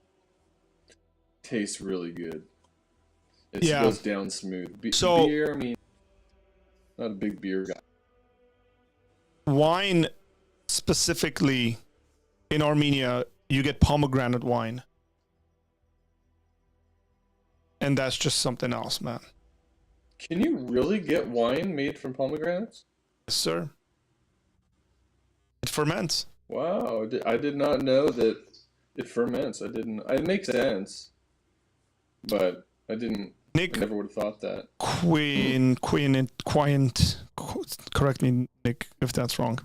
S3: tastes really good. It
S1: Yeah.
S3: goes down smooth.
S1: So-
S3: beer, I mean, not a big beer guy.
S1: Wine, specifically in Armenia, you get pomegranate wine, and that's just something else, man.
S3: Can you really get wine made from pomegranates?
S1: Yes, sir. It ferments.
S3: Wow, I did not know that it ferments. It makes sense, but I
S1: Nick,
S3: never would have thought that.
S1: correct me, Nick, if that's wrong.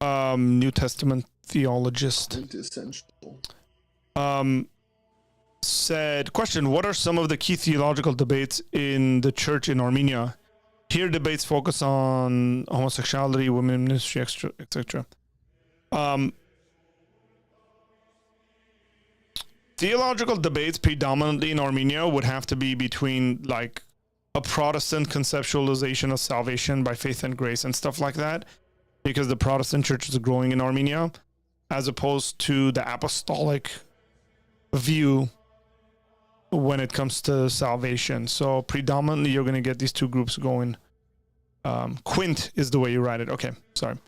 S1: New Testament theologist.
S3: It's essential.
S1: Said, question, what are some of the key theological debates in the church in Armenia? Here debates focus on homosexuality, women ministry, etc. Theological debates predominantly in Armenia would have to be between like a Protestant conceptualization of salvation by faith and grace and stuff like that, because the Protestant church is growing in Armenia, as opposed to the apostolic view when it comes to salvation. So predominantly you're going to get these two groups going. Quint is the way you write it. Okay, sorry.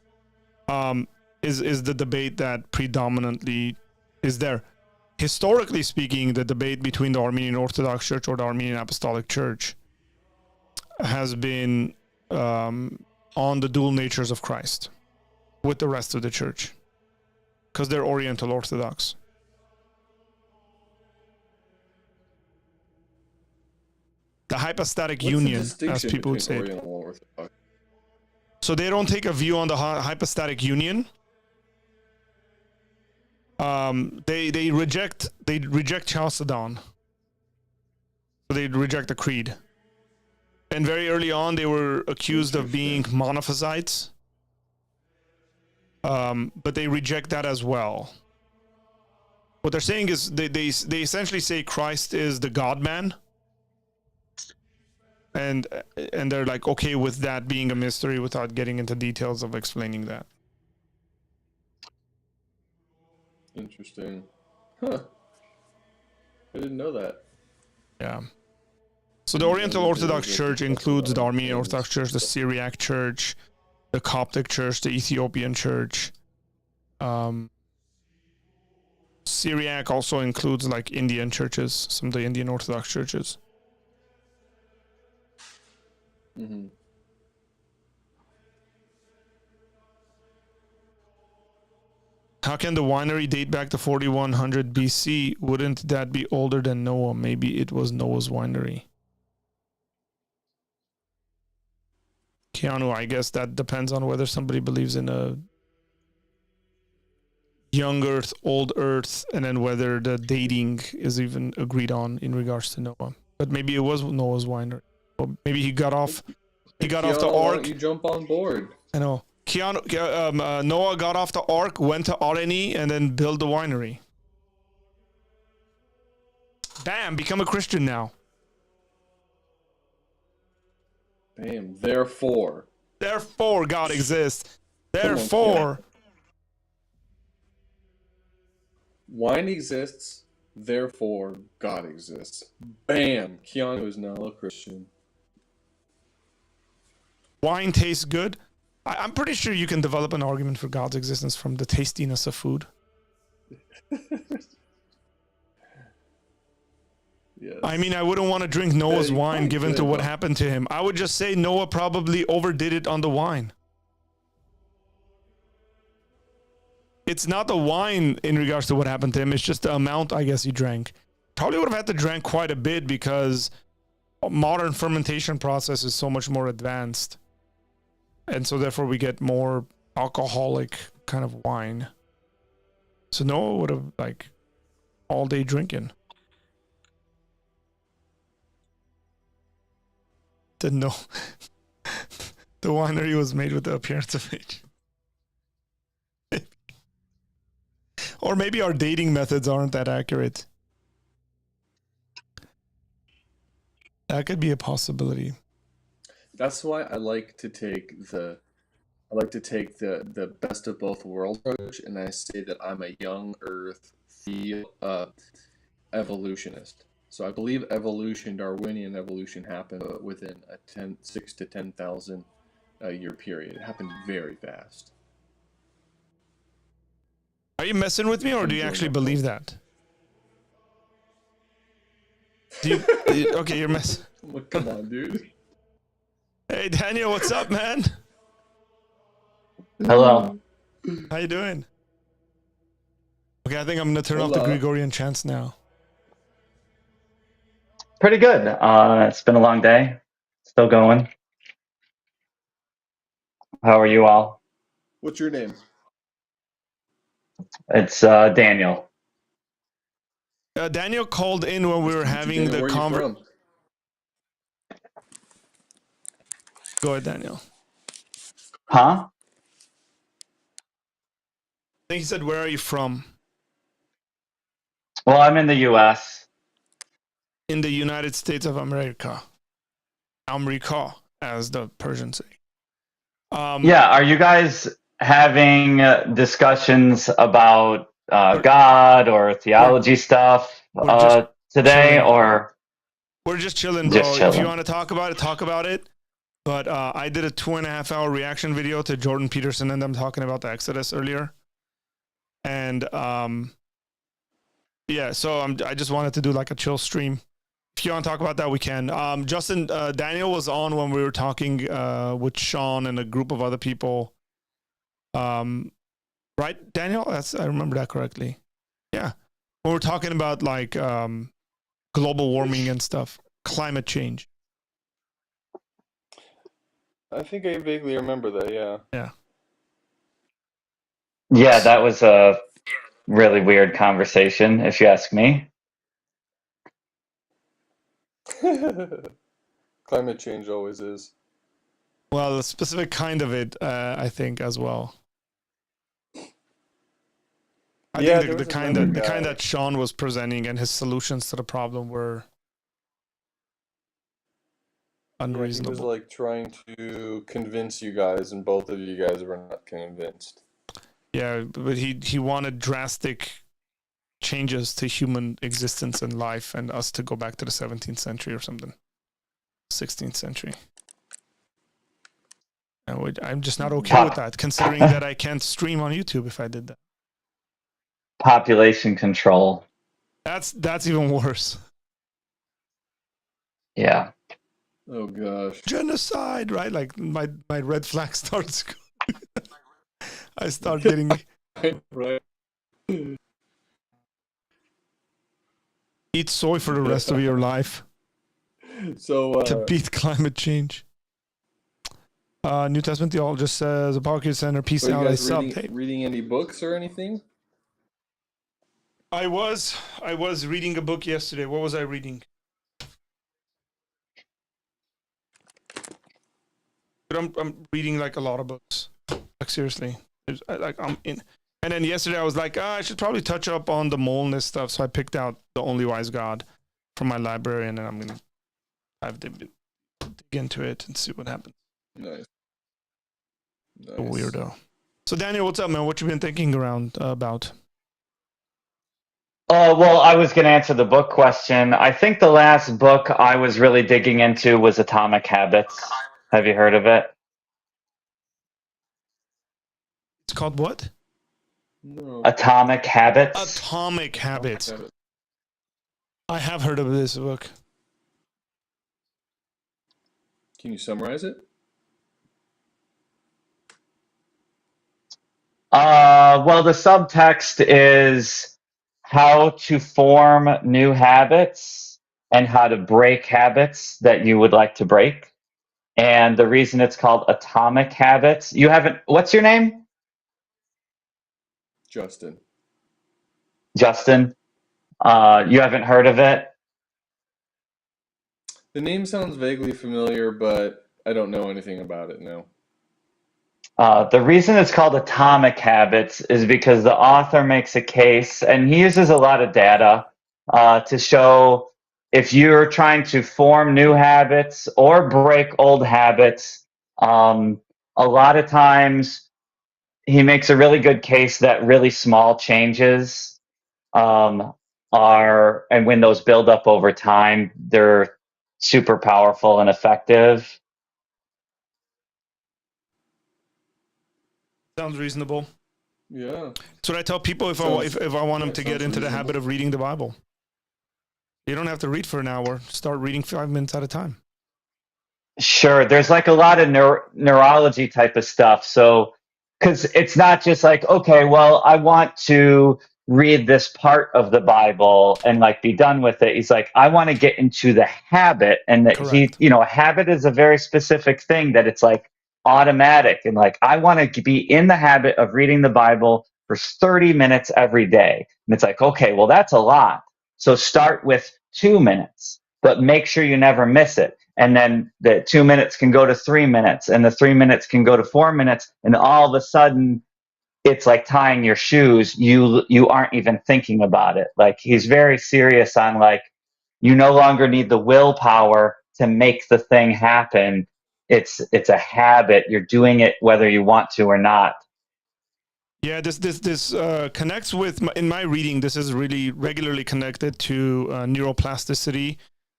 S1: Is the debate that predominantly is there. Historically speaking, the debate between the Armenian Orthodox Church or the Armenian Apostolic Church has been on the dual natures of Christ with the rest of the church, because they're Oriental Orthodox. The hypostatic
S3: What's
S1: union,
S3: the
S1: as
S3: distinction
S1: people would
S3: between
S1: say it.
S3: Oriental and Orthodox?
S1: So they don't take a view on the hypostatic union. They reject Chalcedon. So they reject the creed. And very early on, they were accused of being monophysites. But they reject that as well. What they're saying is they essentially say Christ is the God-man. And they're like okay with that being a mystery without getting into details of explaining that.
S3: Interesting. Huh. I didn't know that.
S1: Yeah. So the Oriental Orthodox Church includes the Armenian Orthodox Church, the Syriac Church, the Coptic Church, the Ethiopian Church. Syriac also includes like Indian churches, some of the Indian Orthodox churches.
S3: Mm-hmm.
S1: How can the winery date back to 4100 BC? Wouldn't that be older than Noah? Maybe it was Noah's winery. Keanu, I guess that depends on whether somebody believes in a young Earth, old Earth, and then whether the dating is even agreed on in regards to Noah. But maybe it was Noah's winery. Or maybe he got off. He got off the
S3: Keanu, why
S1: ark.
S3: don't you jump on board?
S1: I know. Noah got off the ark, went to Areni, and then built the winery. Bam! Become a Christian now.
S3: Bam. Therefore
S1: God exists. Therefore,
S3: wine exists. Therefore, God exists. Bam! Keanu is now a Christian.
S1: wine tastes good. I'm pretty sure you can develop an argument for God's existence from the tastiness of food.
S3: Yes.
S1: I mean, I wouldn't want to drink Noah's wine given to what happened to him. I would just say Noah probably overdid it on the wine. It's not the wine in regards to what happened to him. It's just the amount, I guess, he drank. Probably would have had to drink quite a bit because modern fermentation process is so much more advanced. And so therefore we get more alcoholic kind of wine. So Noah would have like all day drinking. The winery was made with the appearance of age. Or maybe our dating methods aren't that accurate. That could be a possibility.
S3: That's why I like to take the best of both worlds approach, and I say that I'm a young Earth evolutionist. So I believe evolution, Darwinian evolution, happened within a 6 to 10,000 year period. It happened very fast.
S1: Are you messing with me, or do you actually believe that? Okay, you're messing.
S3: Come on, dude.
S1: Hey, Daniel, what's up, man?
S5: Hello.
S1: How you doing? Okay, I think I'm gonna turn off the
S3: Hola.
S1: Gregorian chants now.
S5: Pretty good. It's been a long day. Still going. How are you all?
S3: What's your name?
S5: It's Daniel.
S1: Daniel called in when we were having the
S3: Where are you
S1: conversation.
S3: from?
S1: Go ahead, Daniel.
S5: Huh?
S1: I think he said, "Where are you from?"
S5: Well, I'm in the U.S.
S1: In the United States of America. America, as the Persians say.
S5: Yeah, are you guys having discussions about God or theology stuff today,
S1: chilling.
S5: or
S1: We're just chilling, bro.
S5: Just chilling.
S1: If you want to talk about it, talk about it. But I did a 2.5-hour reaction video to Jordan Peterson and them talking about the Exodus earlier. And yeah, so I just wanted to do like a chill stream. If you want to talk about that, we can. Justin, Daniel was on when we were talking with Sean and a group of other people. Right, Daniel? I remember that correctly. Yeah. When we're talking about like global warming and stuff, climate change.
S3: I think I vaguely remember that, yeah.
S5: yeah, that was a really weird conversation, if you ask me.
S3: Climate change always is.
S1: Well, a specific kind of it, I think, as well. I think the kind that Sean was presenting and his solutions to the problem were unreasonable.
S3: He was like trying to convince you guys, and both of you guys were not convinced.
S1: Yeah, but he wanted drastic changes to human existence and life, and us to go back to the 17th century or something, 16th century. And I'm just not okay with that, considering that I can't stream on YouTube if I did that.
S5: Population control.
S1: That's even worse.
S5: Yeah.
S3: Oh gosh.
S1: Genocide, right? Like my red flag starts. I start getting
S3: Right.
S1: Eat soy for the rest of your life
S3: So,
S1: to beat climate change. New Testament theologist says, Apologia Center, peace
S3: are
S1: out.
S3: you
S1: I
S3: guys
S1: subbed.
S3: reading any books or anything?
S1: I was reading a book yesterday. What was I reading? But I'm reading like a lot of books. Like seriously, I'm in. And then yesterday I was like, I should probably touch up on the moleness stuff. So I picked out The Only Wise God from my library, and then I'm gonna dig into it and see what happens.
S3: Nice.
S1: A weirdo. So Daniel, what's up, man? What you been thinking around about?
S5: Well, I was going to answer the book question. I think the last book I was really digging into was Atomic Habits. Have you heard of it?
S1: It's called what?
S3: No.
S5: Atomic Habits.
S1: Atomic Habits. I have heard of this book.
S3: Can you summarize it?
S5: Well, the subtext is how to form new habits and how to break habits that you would like to break. And the reason it's called Atomic Habits, what's your name?
S3: Justin.
S5: Justin. You haven't heard of it?
S3: The name sounds vaguely familiar, but I don't know anything about it now.
S5: The reason it's called Atomic Habits is because the author makes a case, and he uses a lot of data to show if you're trying to form new habits or break old habits, a lot of times he makes a really good case that really small changes and when those build up over time, they're super powerful and effective.
S1: Sounds reasonable.
S3: Yeah.
S1: That's what I tell people if I want them to get into the habit of reading the Bible. You don't have to read for an hour. Start reading 5 minutes at a time.
S5: Sure. There's like a lot of neurology type of stuff. So, because it's not just like, okay, well, I want to read this part of the Bible and like be done with it. He's like, I want to get into the habit. And that
S1: Correct.
S5: a habit is a very specific thing that it's like automatic. And like, I want to be in the habit of reading the Bible for 30 minutes every day. And it's like, okay, well, that's a lot. So start with 2 minutes, but make sure you never miss it. And then the 2 minutes can go to 3 minutes, and the 3 minutes can go to 4 minutes. And all of a sudden, it's like tying your shoes. You aren't even thinking about it. Like he's very serious on like, you no longer need the willpower to make the thing happen. It's a habit. You're doing it whether you want to or not.
S1: Yeah, this connects with in my reading. This is really regularly connected to neuroplasticity.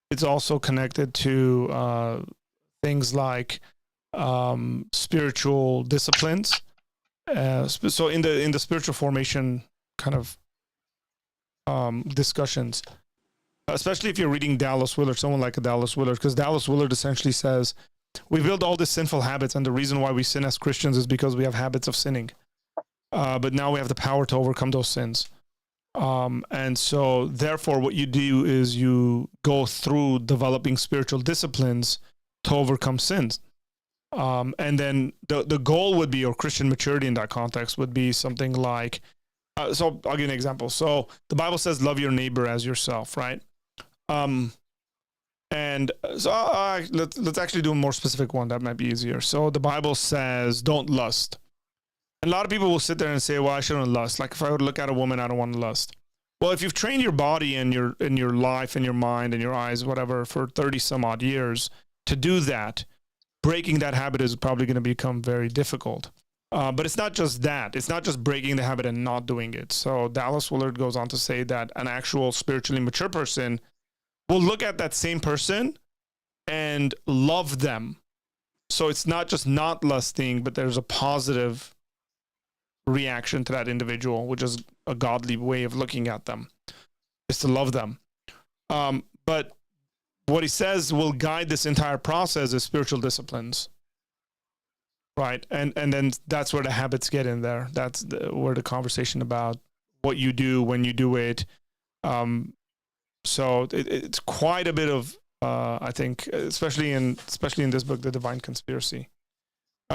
S1: It's also connected to things like spiritual disciplines. So in the spiritual formation kind of discussions, especially if you're reading Dallas Willard, someone like a Dallas Willard, because Dallas Willard essentially says we build all these sinful habits, and the reason why we sin as Christians is because we have habits of sinning. But now we have the power to overcome those sins. And so therefore what you do is you go through developing spiritual disciplines to overcome sins. And then the goal would be, or Christian maturity in that context would be something like, so I'll give you an example. So the Bible says, love your neighbor as yourself, right? And so let's actually do a more specific one. That might be easier. So the Bible says, don't lust. And a lot of people will sit there and say, well, I shouldn't lust. Like if I were to look at a woman, I don't want to lust. Well, if you've trained your body and your life and your mind and your eyes, whatever, for 30 some odd years to do that, breaking that habit is probably going to become very difficult. But it's not just that. It's not just breaking the habit and not doing it. So Dallas Willard goes on to say that an actual spiritually mature person will look at that same person and love them. So it's not just not lusting, but there's a positive reaction to that individual, which is a godly way of looking at them, is to love them. But what he says will guide this entire process is spiritual disciplines, right? And then that's where the habits get in there. That's where the conversation about what you do when you do it. So it's quite a bit of I think, especially in this book, The Divine Conspiracy.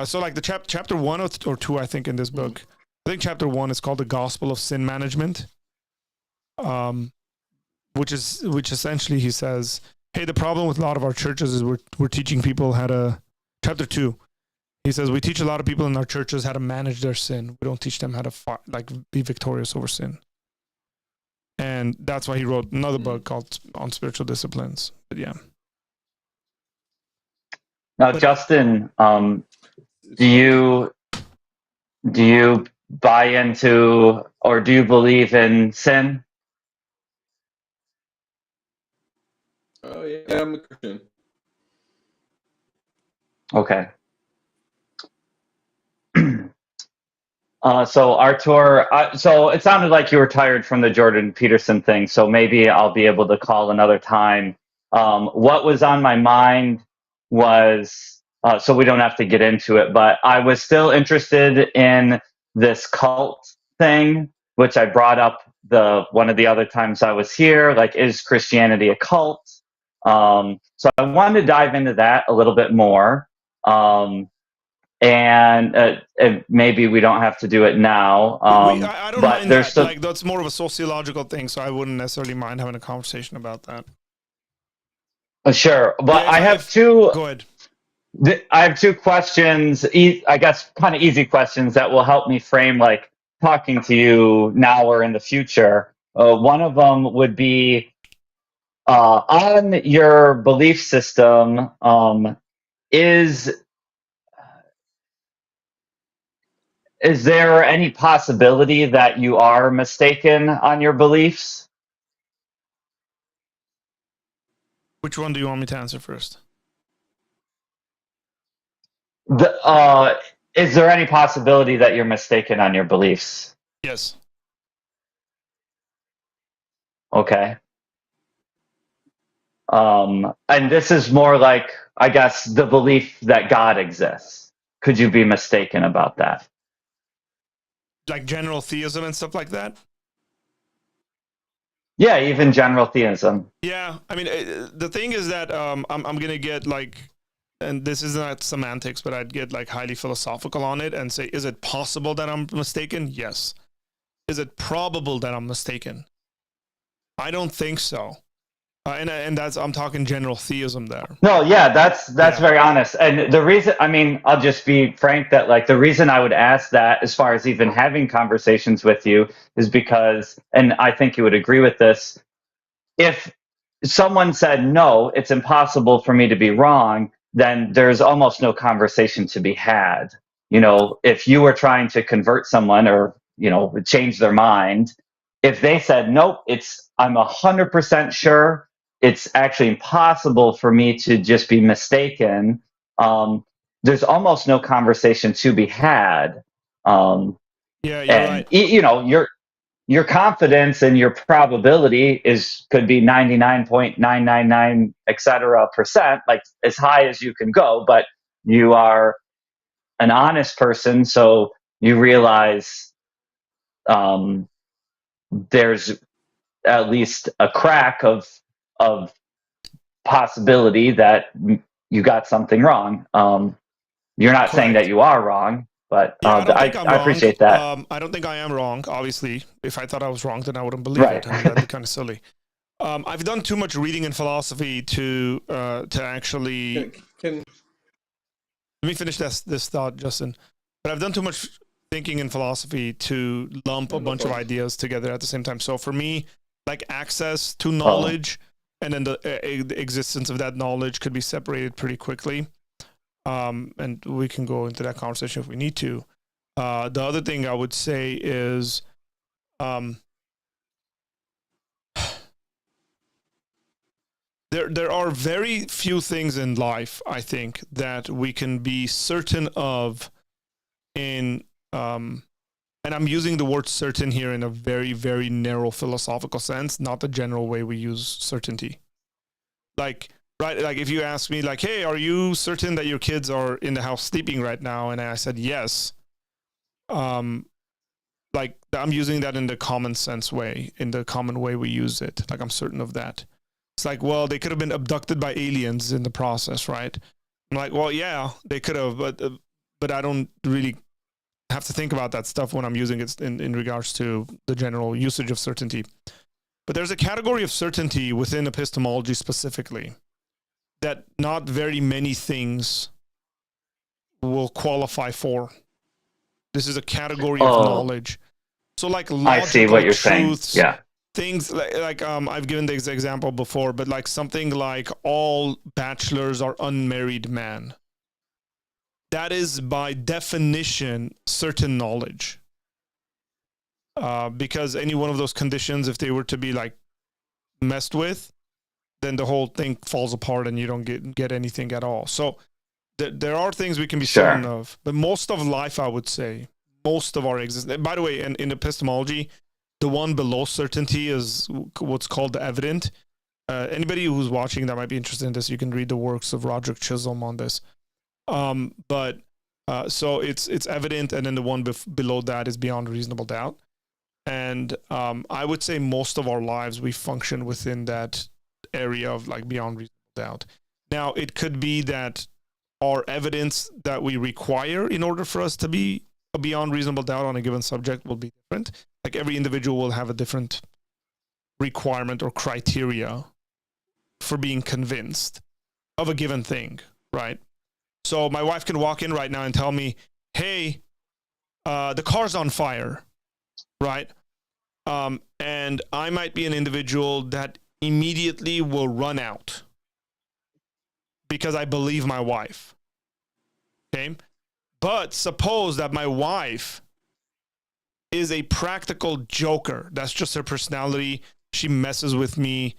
S1: So like the chapter 1 or 2, I think, in this book, I think chapter 1 is called The Gospel of Sin Management, which essentially he says, hey, the problem with a lot of our churches is we're teaching people how to, chapter 2, he says, we teach a lot of people in our churches how to manage their sin. We don't teach them how to be victorious over sin. And that's why he wrote another book called On Spiritual Disciplines. But yeah.
S5: Now, Justin, do you buy into, or do you believe in sin?
S3: Oh yeah, I'm a Christian.
S5: Okay. So Artur, so it sounded like you were tired from the Jordan Peterson thing, so maybe I'll be able to call another time. What was on my mind was, so we don't have to get into it, but I was still interested in this cult thing, which I brought up one of the other times I was here, like, is Christianity a cult? So I wanted to dive into that a little bit more. And maybe we don't have to do it now.
S1: I don't
S5: but
S1: mind
S5: there's
S1: that. Like, that's more of a sociological thing, so I wouldn't necessarily mind having a conversation about that.
S5: Sure, but
S1: Yeah,
S5: I have two.
S1: Go ahead.
S5: I have two questions. I guess kind of easy questions that will help me frame like talking to you now or in the future. One of them would be on your belief system. Is there any possibility that you are mistaken on your beliefs?
S1: Which one do you want me to answer first?
S5: Is there any possibility that you're mistaken on your beliefs?
S1: Yes.
S5: Okay. And this is more like, I guess, the belief that God exists. Could you be mistaken about that?
S1: Like general theism and stuff like that?
S5: Yeah, even general theism.
S1: Yeah, I mean, the thing is that I'm gonna get like, and this is not semantics, but I'd get like highly philosophical on it and say, is it possible that I'm mistaken? Yes. Is it probable that I'm mistaken? I don't think so. And that's, I'm talking general theism there.
S5: No, yeah, that's very honest. And the reason, I mean, I'll just be frank that like the reason I would ask that as far as even having conversations with you is because, and I think you would agree with this, if someone said, no, it's impossible for me to be wrong, then there's almost no conversation to be had. You know, if you were trying to convert someone or, you know, change their mind, if they said, nope, I'm 100% sure it's actually impossible for me to just be mistaken, there's almost no conversation to be had.
S1: Yeah, you're right.
S5: You know, your confidence and your probability could be 99.999 percent, like as high as you can go, but you are an honest person, so you realize there's at least a crack of possibility that you got something wrong. You're not saying that you are wrong, but
S1: yeah, I
S5: appreciate that.
S1: I don't think I am wrong. Obviously, if I thought I was wrong, then I wouldn't believe it. I mean, that'd be kind of silly. I've done too much reading in philosophy to actually. Let me finish this thought, Justin. But I've done too much thinking in philosophy to lump a bunch of ideas together at the same time. So for me, like access to knowledge and then the existence of that knowledge could be separated pretty quickly. And we can go into that conversation if we need to. The other thing I would say is, there are very few things in life, I think, that we can be certain of in, and I'm using the word certain here in a very, very narrow philosophical sense, not the general way we use certainty. Like, right, like if you ask me, like, hey, are you certain that your kids are in the house sleeping right now? And I said yes. Like like I'm using that in the common sense way, in the common way we use it. Like I'm certain of that. It's like, well, they could have been abducted by aliens in the process, right? I'm like, well, yeah, they could have, but I don't really have to think about that stuff when I'm using it in regards to the general usage of certainty. But there's a category of certainty within epistemology specifically that not very many things will qualify for. This is a category of knowledge. So like logical
S5: I see what you're
S1: truths,
S5: saying. Yeah.
S1: things like I've given this example before, but like something like all bachelors are unmarried men. That is by definition certain knowledge. Because any one of those conditions, if they were to be like messed with, then the whole thing falls apart and you don't get anything at all. So there are things we can be certain of, but most of life, I would say, most of our existence. By the way, in epistemology, the one below certainty is what's called the evident. Anybody who's watching that might be interested in this, you can read the works of Roderick Chisholm on this. So it's evident, and then the one below that is beyond reasonable doubt. And I would say most of our lives we function within that area of like beyond reasonable doubt. Now it could be that our evidence that we require in order for us to be a beyond reasonable doubt on a given subject will be different. Like every individual will have a different requirement or criteria for being convinced of a given thing, right? So my wife can walk in right now and tell me, hey, the car's on fire, right? And I might be an individual that immediately will run out because I believe my wife. Okay? But suppose that my wife is a practical joker. That's just her personality. She messes with me,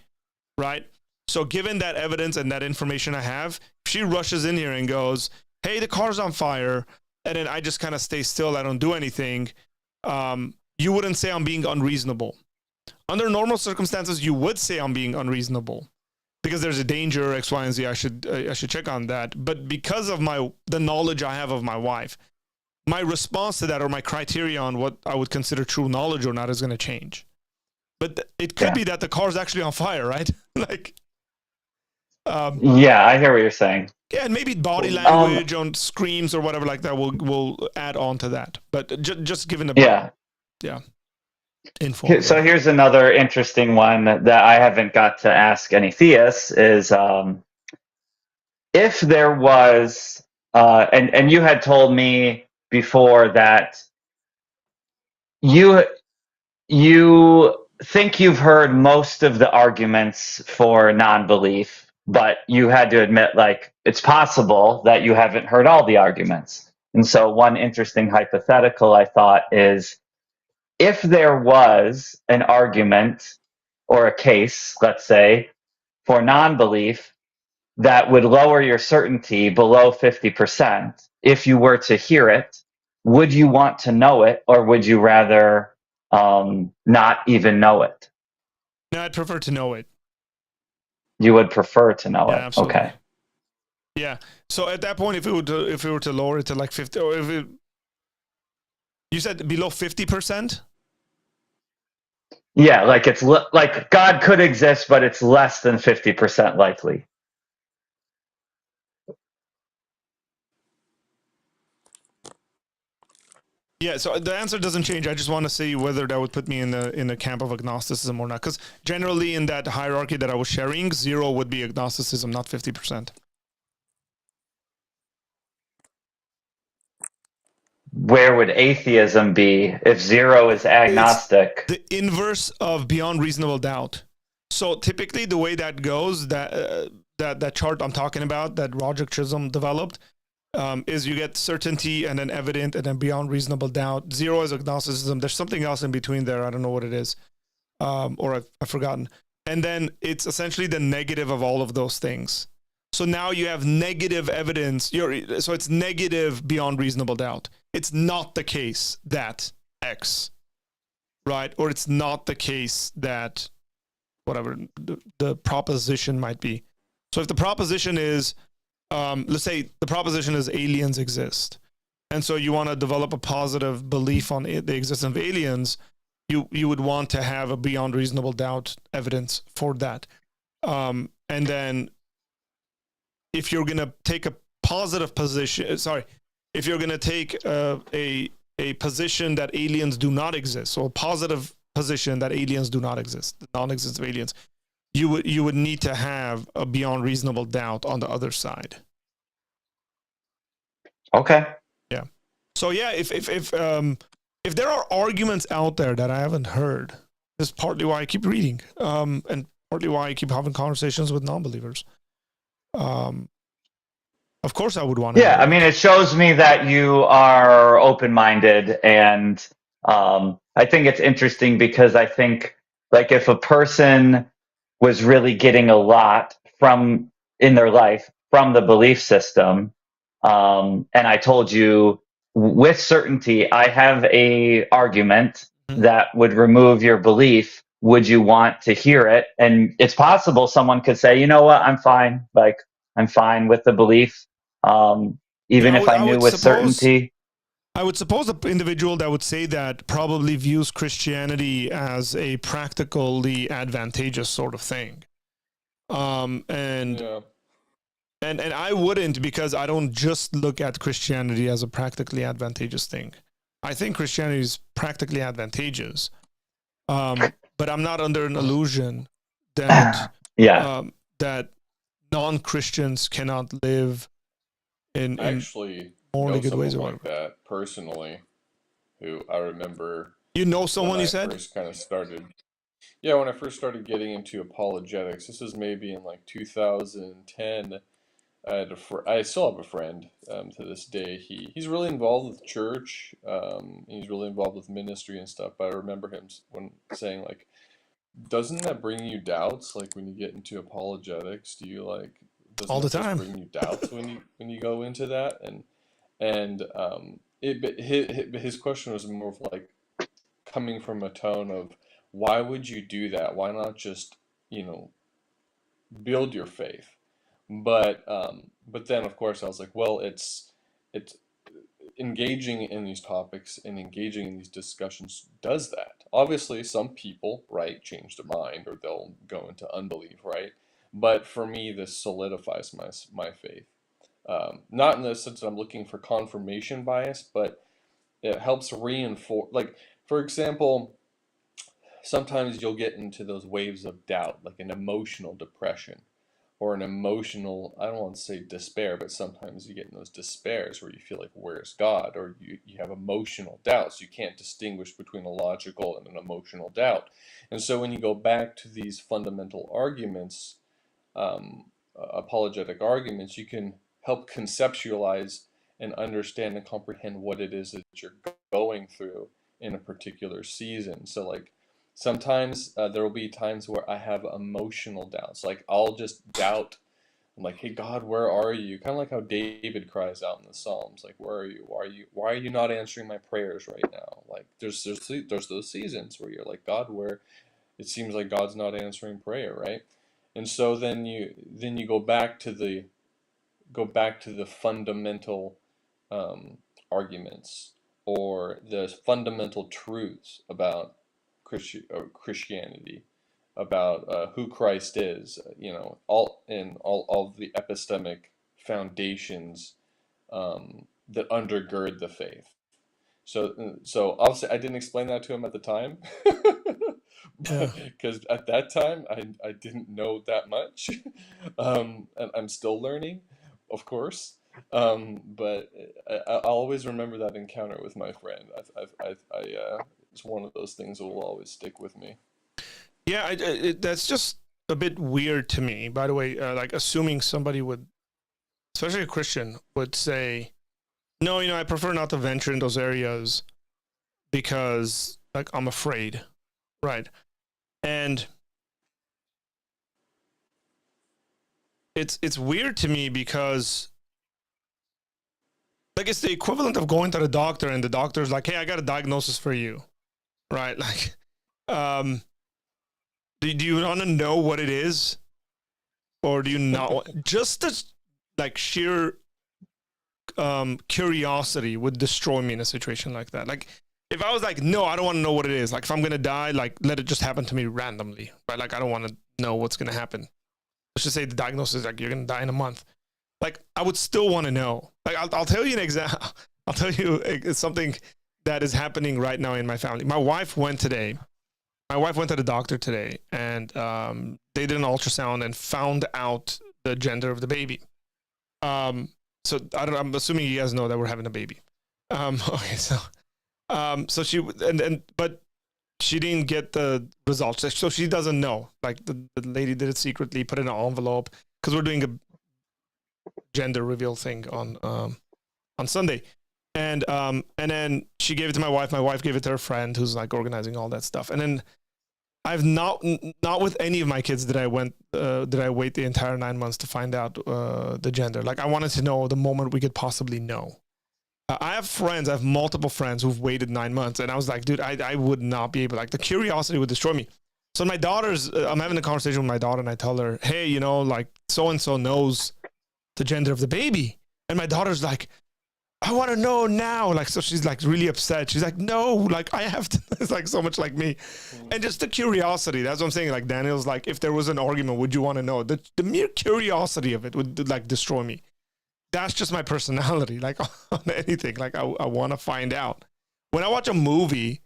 S1: right? So given that evidence and that information I have, she rushes in here and goes, hey, the car's on fire. And then I just kind of stay still. I don't do anything. You wouldn't say I'm being unreasonable. Under normal circumstances, you would say I'm being unreasonable because there's a danger, X, Y, and Z. I should check on that. But because of the knowledge I have of my wife, my response to that or my criteria on what I would consider true knowledge or not is going to change. But it could be that the car's actually on fire, right? Like,
S5: yeah, I hear what you're saying.
S1: Yeah, and maybe body language on screams or whatever like that will add on to that. But just given the info.
S5: So here's another interesting one that I haven't got to ask any theists is if there was, and you had told me before that you think you've heard most of the arguments for non-belief, but you had to admit, like, it's possible that you haven't heard all the arguments. And so one interesting hypothetical I thought is, if there was an argument or a case, let's say, for non-belief that would lower your certainty below 50%, if you were to hear it, would you want to know it, or would you rather not even know it?
S1: No, I'd prefer to know it.
S5: You would prefer to know it.
S1: Absolutely.
S5: Okay.
S1: Yeah. So at that point, if we were to lower it to like 50, or if it, you said below 50%?
S5: Yeah, like it's like God could exist, but it's less than 50% likely.
S1: Yeah, so the answer doesn't change. I just want to see whether that would put me in the camp of agnosticism or not. Because generally in that hierarchy that I was sharing, 0 would be agnosticism, not 50%.
S5: Where would atheism be if 0 is agnostic?
S1: It's the inverse of beyond reasonable doubt. So typically the way that goes, that chart I'm talking about that Roderick Chisholm developed, is you get certainty and then evident and then beyond reasonable doubt. 0 is agnosticism. There's something else in between there. I don't know what it is, or I've forgotten. And then it's essentially the negative of all of those things. So now you have negative evidence. So it's negative beyond reasonable doubt. It's not the case that X, right? Or it's not the case that whatever the proposition might be. So if the proposition is, let's say the proposition is aliens exist, and so you want to develop a positive belief on the existence of aliens, you would want to have a beyond reasonable doubt evidence for that. And then if you're going to take a positive position, if you're going to take a position that aliens do not exist, so a positive position that aliens do not exist, the non-existence of aliens, you would need to have a beyond reasonable doubt on the other side.
S5: Okay.
S1: Yeah. So yeah, if there are arguments out there that I haven't heard, this is partly why I keep reading, and partly why I keep having conversations with non-believers. Of course, I would want to.
S5: Yeah, I mean, it shows me that you are open-minded, and I think it's interesting because I think, like, if a person was really getting a lot from in their life from the belief system, and I told you with certainty I have a argument that would remove your belief, would you want to hear it? And it's possible someone could say, you know what, I'm fine. Like, I'm fine with the belief. Even if I knew with certainty.
S1: I would suppose the individual that would say that probably views Christianity as a practically advantageous sort of thing. And I wouldn't, because I don't just look at Christianity as a practically advantageous thing. I think Christianity is practically advantageous. But I'm not under an illusion that that non-Christians cannot live in
S3: actually
S1: morally good ways or
S3: like
S1: whatever.
S3: that personally, who I remember.
S1: You know someone, you said?
S3: First kind of started. Yeah, when I first started getting into apologetics, this was maybe in like 2010. I still have a friend to this day. He's really involved with church. He's really involved with ministry and stuff. But I remember him saying, like, doesn't that bring you doubts? Like, when you get into apologetics, do you like
S1: all the time
S3: bring you doubts when you go into that? And his question was more of like coming from a tone of, why would you do that? Why not just, build your faith? But then of course I was like, well, it's engaging in these topics and engaging in these discussions does that. Obviously, some people, right, change their mind or they'll go into unbelief, right? But for me, this solidifies my faith. Not in the sense that I'm looking for confirmation bias, but it helps reinforce. Like, for example, sometimes you'll get into those waves of doubt, like an emotional depression or an emotional, I don't want to say despair, but sometimes you get in those despairs where you feel like, where's God? Or you have emotional doubts. You can't distinguish between a logical and an emotional doubt. And so when you go back to these fundamental arguments, apologetic arguments, you can help conceptualize and understand and comprehend what it is that you're going through in a particular season. So, like, sometimes there will be times where I have emotional doubts. Like, I'll just doubt. I'm like, hey, God, where are you? Kind of like how David cries out in the Psalms. Like, where are you? Why are you not answering my prayers right now? Like, there's those seasons where you're like, God, where it seems like God's not answering prayer, right? And so then you go back to the fundamental arguments or the fundamental truths about Christianity, about who Christ is, all of the epistemic foundations that undergird the faith. So obviously I didn't explain that to him at the time, because at that time I didn't know that much, and I'm still learning, of course. But I'll always remember that encounter with my friend. It's one of those things that will always stick with me.
S1: Yeah, that's just a bit weird to me. By the way, like, assuming somebody would, especially a Christian, would say, no, I prefer not to venture in those areas because, like, I'm afraid, right? And it's weird to me because, like, it's the equivalent of going to the doctor and the doctor's like, hey, I got a diagnosis for you, right? Like, do you want to know what it is, or do you not want, just the, like, sheer curiosity would destroy me in a situation like that. Like if I was like, no, I don't want to know what it is. Like if I'm gonna die, like let it just happen to me randomly. Right? Like I don't want to know what's gonna happen. Let's just say the diagnosis is like you're gonna die in a month. Like I would still want to know. Like I'll tell you an example. I'll tell you something that is happening right now in my family. My wife went to the doctor today, and they did an ultrasound and found out the gender of the baby. So I'm assuming you guys know that we're having a baby. Okay, so she but she didn't get the results, so she doesn't know. Like the lady did it secretly, put it in an envelope because we're doing a gender reveal thing on Sunday. And then she gave it to my wife. My wife gave it to her friend who's like organizing all that stuff. And then I've not with any of my kids did I wait the entire 9 months to find out the gender. Like I wanted to know the moment we could possibly know. I have multiple friends who've waited 9 months, and I was like, dude, I would not be able. Like the curiosity would destroy me. So my daughter's, I'm having a conversation with my daughter, and I tell her, hey, you know, like so and so knows the gender of the baby, and my daughter's like, I want to know now. Like, so she's like really upset. She's like, no, like I have to, it's like so much like me. And just the curiosity. That's what I'm saying. Like Daniel's like, if there was an argument, would you want to know? The mere curiosity of it would like destroy me. That's just my personality. Like on anything, like I want to find out. When I watch a movie,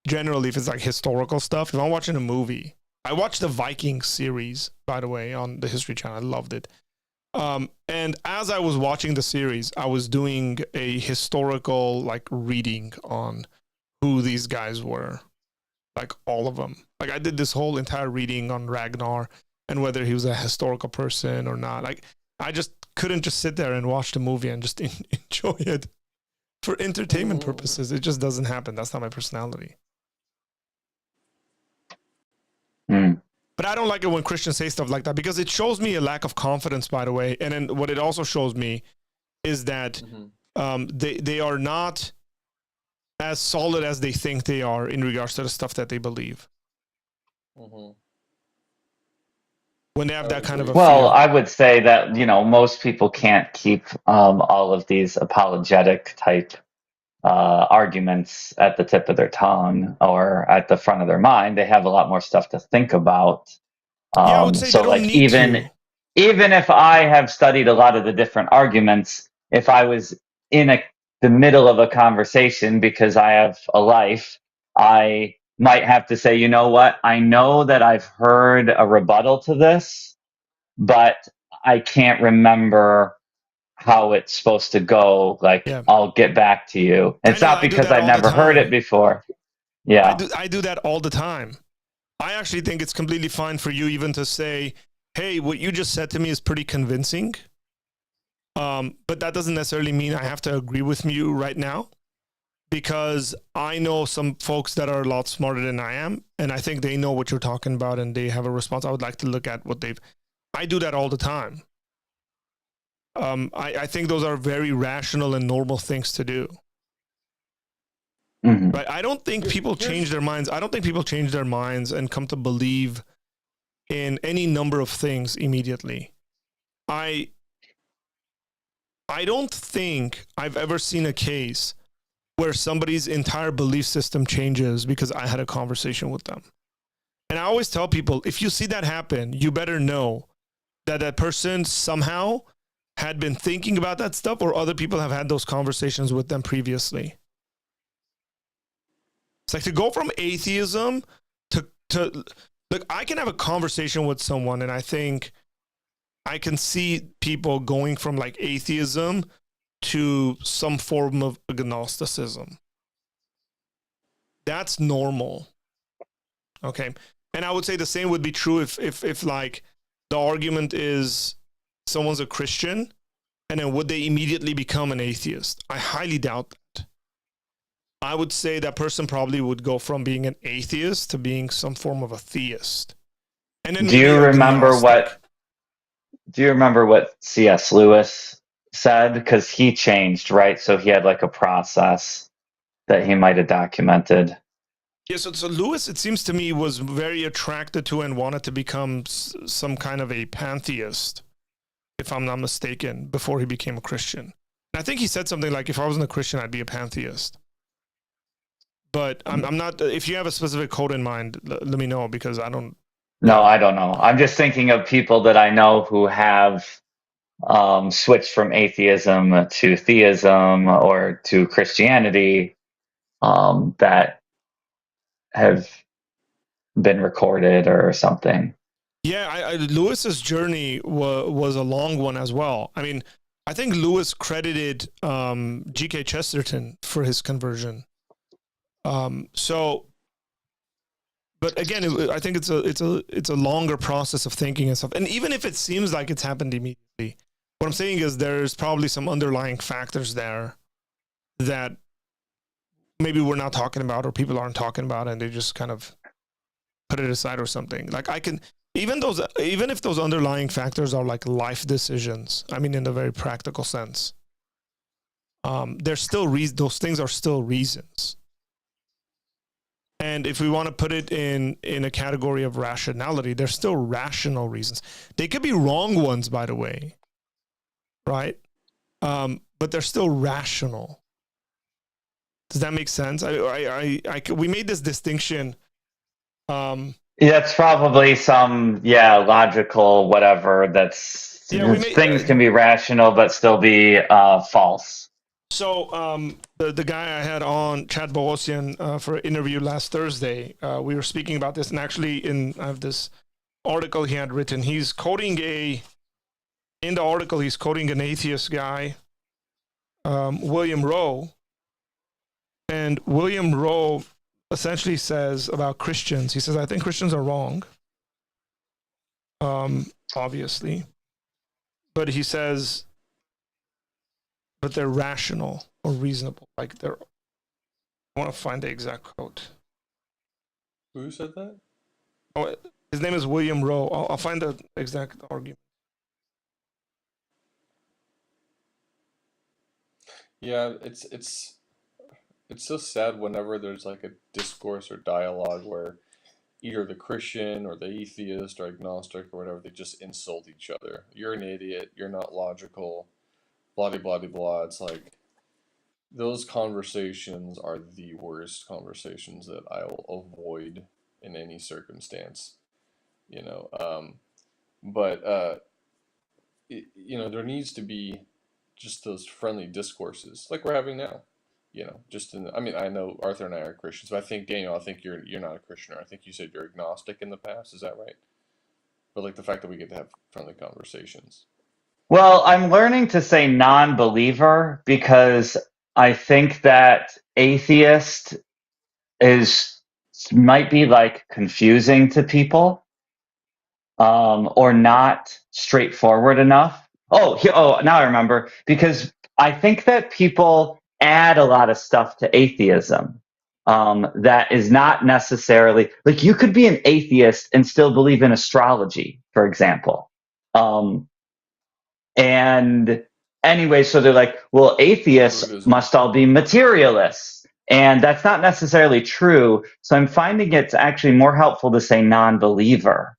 S1: generally, if it's like historical stuff, if I'm watching a movie, I watched the Viking series, by the way, on the History Channel. I loved it. And as I was watching the series, I was doing a historical like reading on who these guys were, like all of them. Like I did this whole entire reading on Ragnar and whether he was a historical person or not. Like I just couldn't just sit there and watch the movie and just enjoy it for entertainment purposes. It just doesn't happen. That's not my personality. But I don't like it when Christians say stuff like that because it shows me a lack of confidence, by the way. And then what it also shows me is that they are not as solid as they think they are in regards to the stuff that they believe. When they have that kind of a
S5: Well,
S1: fear.
S5: I would say that, you know, most people can't keep all of these apologetic type arguments at the tip of their tongue or at the front of their mind. They have a lot more stuff to think about.
S1: Yeah, I would say
S5: So
S1: they don't
S5: like
S1: need to.
S5: even if I have studied a lot of the different arguments, if I was in the middle of a conversation because I have a life, I might have to say, you know what? I know that I've heard a rebuttal to this, but I can't remember how it's supposed to go. Like,
S1: Yeah.
S5: I'll get back to you. It's
S1: Daniel,
S5: not
S1: I do
S5: because
S1: that
S5: I've
S1: all the
S5: never heard it
S1: time.
S5: before. Yeah.
S1: I do that all the time. I actually think it's completely fine for you even to say, hey, what you just said to me is pretty convincing. But that doesn't necessarily mean I have to agree with you right now, because I know some folks that are a lot smarter than I am, and I think they know what you're talking about and they have a response. I would like to look at what I do that all the time. I think those are very rational and normal things to do. But I don't think people change their minds. I don't think people change their minds and come to believe in any number of things immediately. I don't think I've ever seen a case where somebody's entire belief system changes because I had a conversation with them. And I always tell people, if you see that happen, you better know that that person somehow had been thinking about that stuff, or other people have had those conversations with them previously. It's like to go from atheism to look, I can have a conversation with someone and I think I can see people going from like atheism to some form of agnosticism. That's normal. Okay. And I would say the same would be true if like the argument is someone's a Christian and then would they immediately become an atheist? I highly doubt that. I would say that person probably would go from being an atheist to being some form of a theist. And then
S5: Do you remember what C.S. Lewis said? Because he changed, right? So he had like a process that he might have documented.
S1: Yeah, so Lewis, it seems to me, was very attracted to and wanted to become some kind of a pantheist, if I'm not mistaken, before he became a Christian. I think he said something like, if I wasn't a Christian, I'd be a pantheist. But I'm not. If you have a specific code in mind, let me know, because I don't.
S5: No, I don't know. I'm just thinking of people that I know who have switched from atheism to theism or to Christianity that have been recorded or something.
S1: Yeah, Lewis's journey was a long one as well. I mean, I think Lewis credited G.K. Chesterton for his conversion. But again, I think it's a longer process of thinking and stuff. And even if it seems like it's happened immediately, what I'm saying is there's probably some underlying factors there that maybe we're not talking about, or people aren't talking about, and they just kind of put it aside or something. Like even if those underlying factors are like life decisions, I mean, in a very practical sense, there's still those things are still reasons. And if we want to put it in a category of rationality, they're still rational reasons. They could be wrong ones, by the way, right? But they're still rational. Does that make sense? We made this distinction.
S5: That's probably some logical whatever. Things can be rational but still be false.
S1: So the guy I had on, Chad Boosian, for an interview last Thursday, we were speaking about this, and actually I have this article he had written. He's quoting in the article, he's quoting an atheist guy, William Rowe, and William Rowe essentially says about Christians, he says, I think Christians are wrong, obviously, but he says, but they're rational or reasonable. Like I want to find the exact quote.
S3: Who said that?
S1: Oh, his name is William Rowe. I'll find the exact argument.
S3: Yeah, it's so sad whenever there's like a discourse or dialogue where either the Christian or the atheist or agnostic or whatever, they just insult each other. You're an idiot. You're not logical. Blah blah blah blah. It's like those conversations are the worst conversations that I will avoid in any circumstance. You know, but there needs to be just those friendly discourses like we're having now. I mean, I know Arthur and I are Christians, but I think Daniel, I think you're not a Christian, or I think you said you're agnostic in the past. Is that right? But like the fact that we get to have friendly conversations.
S5: Well, I'm learning to say non-believer because I think that atheist might be like confusing to people, or not straightforward enough. Now I remember, because I think that people add a lot of stuff to atheism that is not necessarily, like, you could be an atheist and still believe in astrology, for example. And anyway, so they're like, well, atheists must all be materialists. And that's not necessarily true. So I'm finding it's actually more helpful to say non-believer.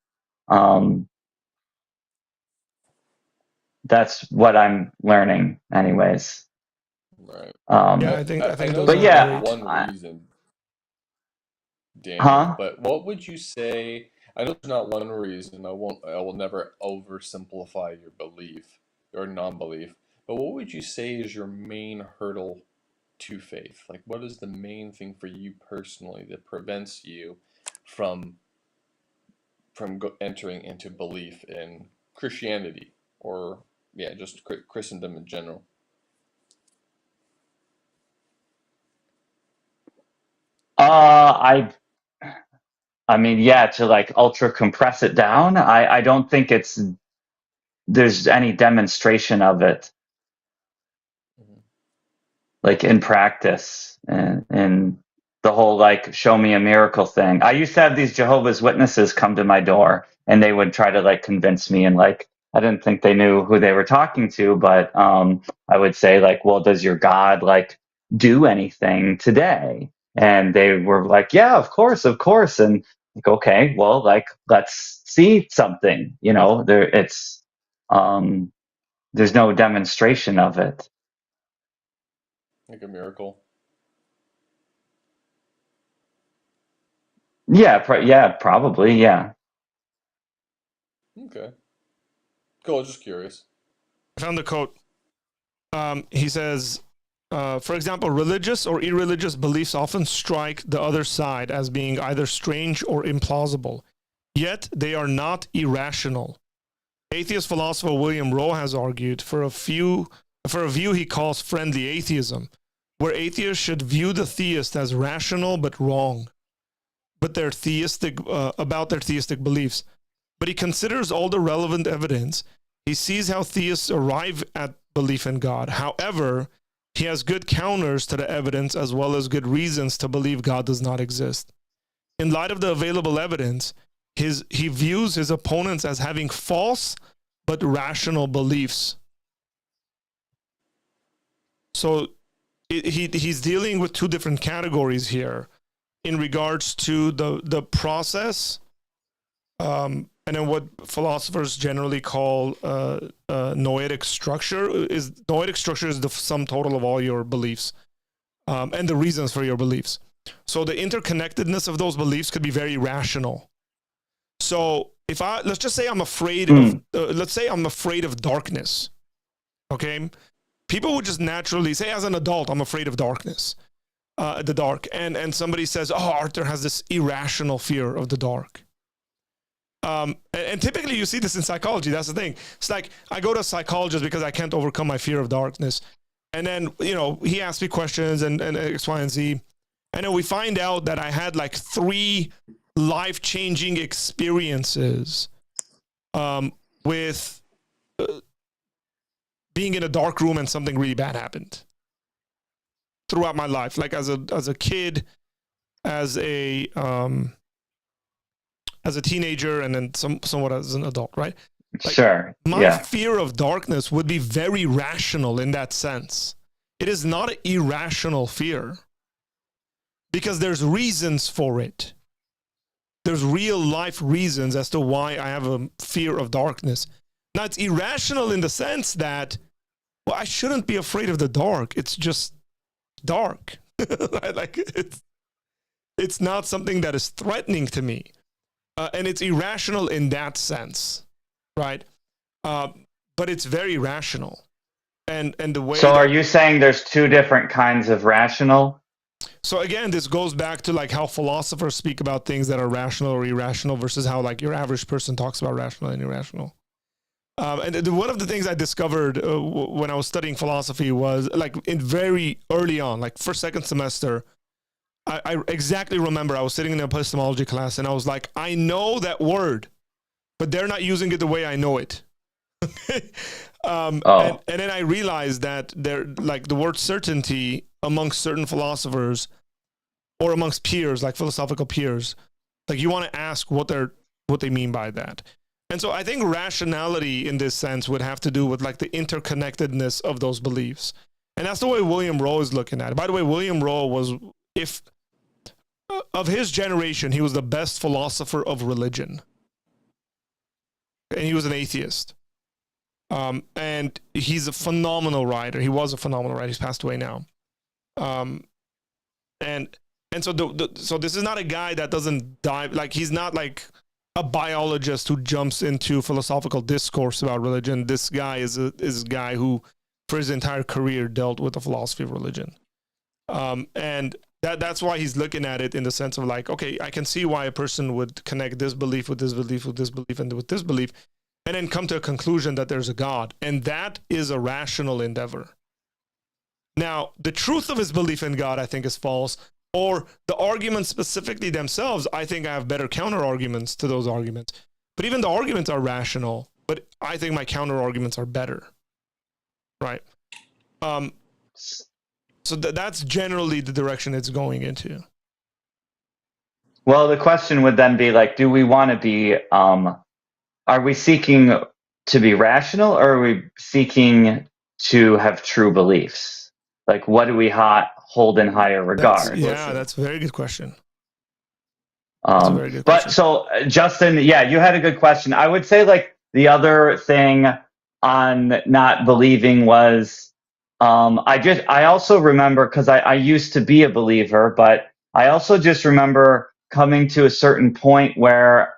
S5: That's what I'm learning anyways.
S3: Right.
S1: I think those
S5: but
S1: are
S5: yeah,
S1: great.
S3: One reason, Daniel, but what would you say? I know there's not one reason. I will never oversimplify your belief or non-belief. But what would you say is your main hurdle to faith? Like, what is the main thing for you personally that prevents you from entering into belief in Christianity, or just Christendom in general?
S5: I mean, to like ultra compress it down, I don't think there's any demonstration of it, like in practice, and the whole like show me a miracle thing. I used to have these Jehovah's Witnesses come to my door, and they would try to like convince me, and like I didn't think they knew who they were talking to, but I would say like, well, does your God like do anything today? And they were like, yeah, of course, and like, okay, well, like let's see something. There's no demonstration of it.
S3: Like a miracle.
S5: Yeah, probably, yeah.
S3: Okay. Cool, just curious.
S1: I found the quote. He says, for example, religious or irreligious beliefs often strike the other side as being either strange or implausible, yet they are not irrational. Atheist philosopher William Rowe has argued for a view he calls friendly atheism, where atheists should view the theist as rational but wrong, but about their theistic beliefs. But he considers all the relevant evidence. He sees how theists arrive at belief in God. However, he has good counters to the evidence as well as good reasons to believe God does not exist. In light of the available evidence, he views his opponents as having false but rational beliefs. So he's dealing with two different categories here in regards to the process, and then what philosophers generally call noetic structure. Noetic structure is the sum total of all your beliefs and the reasons for your beliefs. So the interconnectedness of those beliefs could be very rational. So let's just say I'm afraid of darkness. Okay, people would just naturally say, as an adult, I'm afraid of darkness, the dark, and somebody says, oh, Arthur has this irrational fear of the dark. And typically you see this in psychology. That's the thing. It's like I go to a psychologist because I can't overcome my fear of darkness, and then he asks me questions and X, Y, and Z, and then we find out that I had like 3 life-changing experiences with being in a dark room and something really bad happened throughout my life, like as a kid, as a teenager, and then somewhat as an adult, right? Like,
S5: sure.
S1: My fear of darkness would be very rational in that sense. It is not an irrational fear because there's reasons for it. There's real life reasons as to why I have a fear of darkness. Now, it's irrational in the sense that, well, I shouldn't be afraid of the dark. It's just dark. Like it's not something that is threatening to me. And it's irrational in that sense, right? But it's very rational. And the way.
S5: So are you saying there's 2 different kinds of rational?
S1: So again, this goes back to like how philosophers speak about things that are rational or irrational versus how like your average person talks about rational and irrational. And one of the things I discovered when I was studying philosophy was like in very early on, like first, second semester, I exactly remember I was sitting in an epistemology class and I was like, I know that word, but they're not using it the way I know it. And then I realized that they're like the word certainty amongst certain philosophers or amongst peers, like philosophical peers, like you want to ask what they mean by that. And so I think rationality in this sense would have to do with like the interconnectedness of those beliefs. And that's the way William Rowe is looking at it. By the way, William Rowe was, of his generation, he was the best philosopher of religion. And he was an atheist. And he's a phenomenal writer. He was a phenomenal writer. He's passed away now. And so so this is not a guy that doesn't dive, like he's not like a biologist who jumps into philosophical discourse about religion. This guy is a guy who, for his entire career, dealt with the philosophy of religion. And that's why he's looking at it in the sense of like, okay, I can see why a person would connect this belief with this belief, with this belief, and with this belief, and then come to a conclusion that there's a God. And that is a rational endeavor. Now, the truth of his belief in God, I think, is false. Or the arguments specifically themselves, I think I have better counter arguments to those arguments. But even the arguments are rational, but I think my counter arguments are better. Right? So that's generally the direction it's going into.
S5: Well, the question would then be like, do we want to be, are we seeking to be rational, or are we seeking to have true beliefs? Like, what do we hold in higher regard?
S1: That's a very good question.
S5: But so, Justin, yeah, you had a good question. I would say like the other thing on not believing was I also remember, because I used to be a believer, but I also just remember coming to a certain point where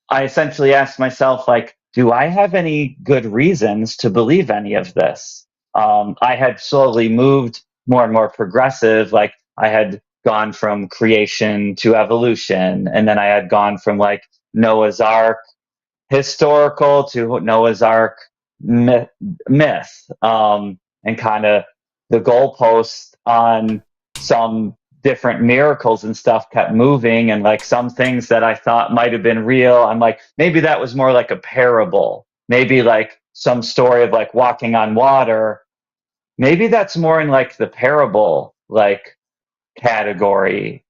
S5: I essentially asked myself, like, do I have any good reasons to believe any of this? I had slowly moved more and more progressive. Like, I had gone from creation to evolution, and then I had gone from like Noah's Ark historical to Noah's Ark myth, and kind of the goalposts on some different miracles and stuff kept moving, and like some things that I thought might have been real, I'm like, maybe that was more like a parable, maybe like some story of like walking on water, maybe that's more in like the parable like category.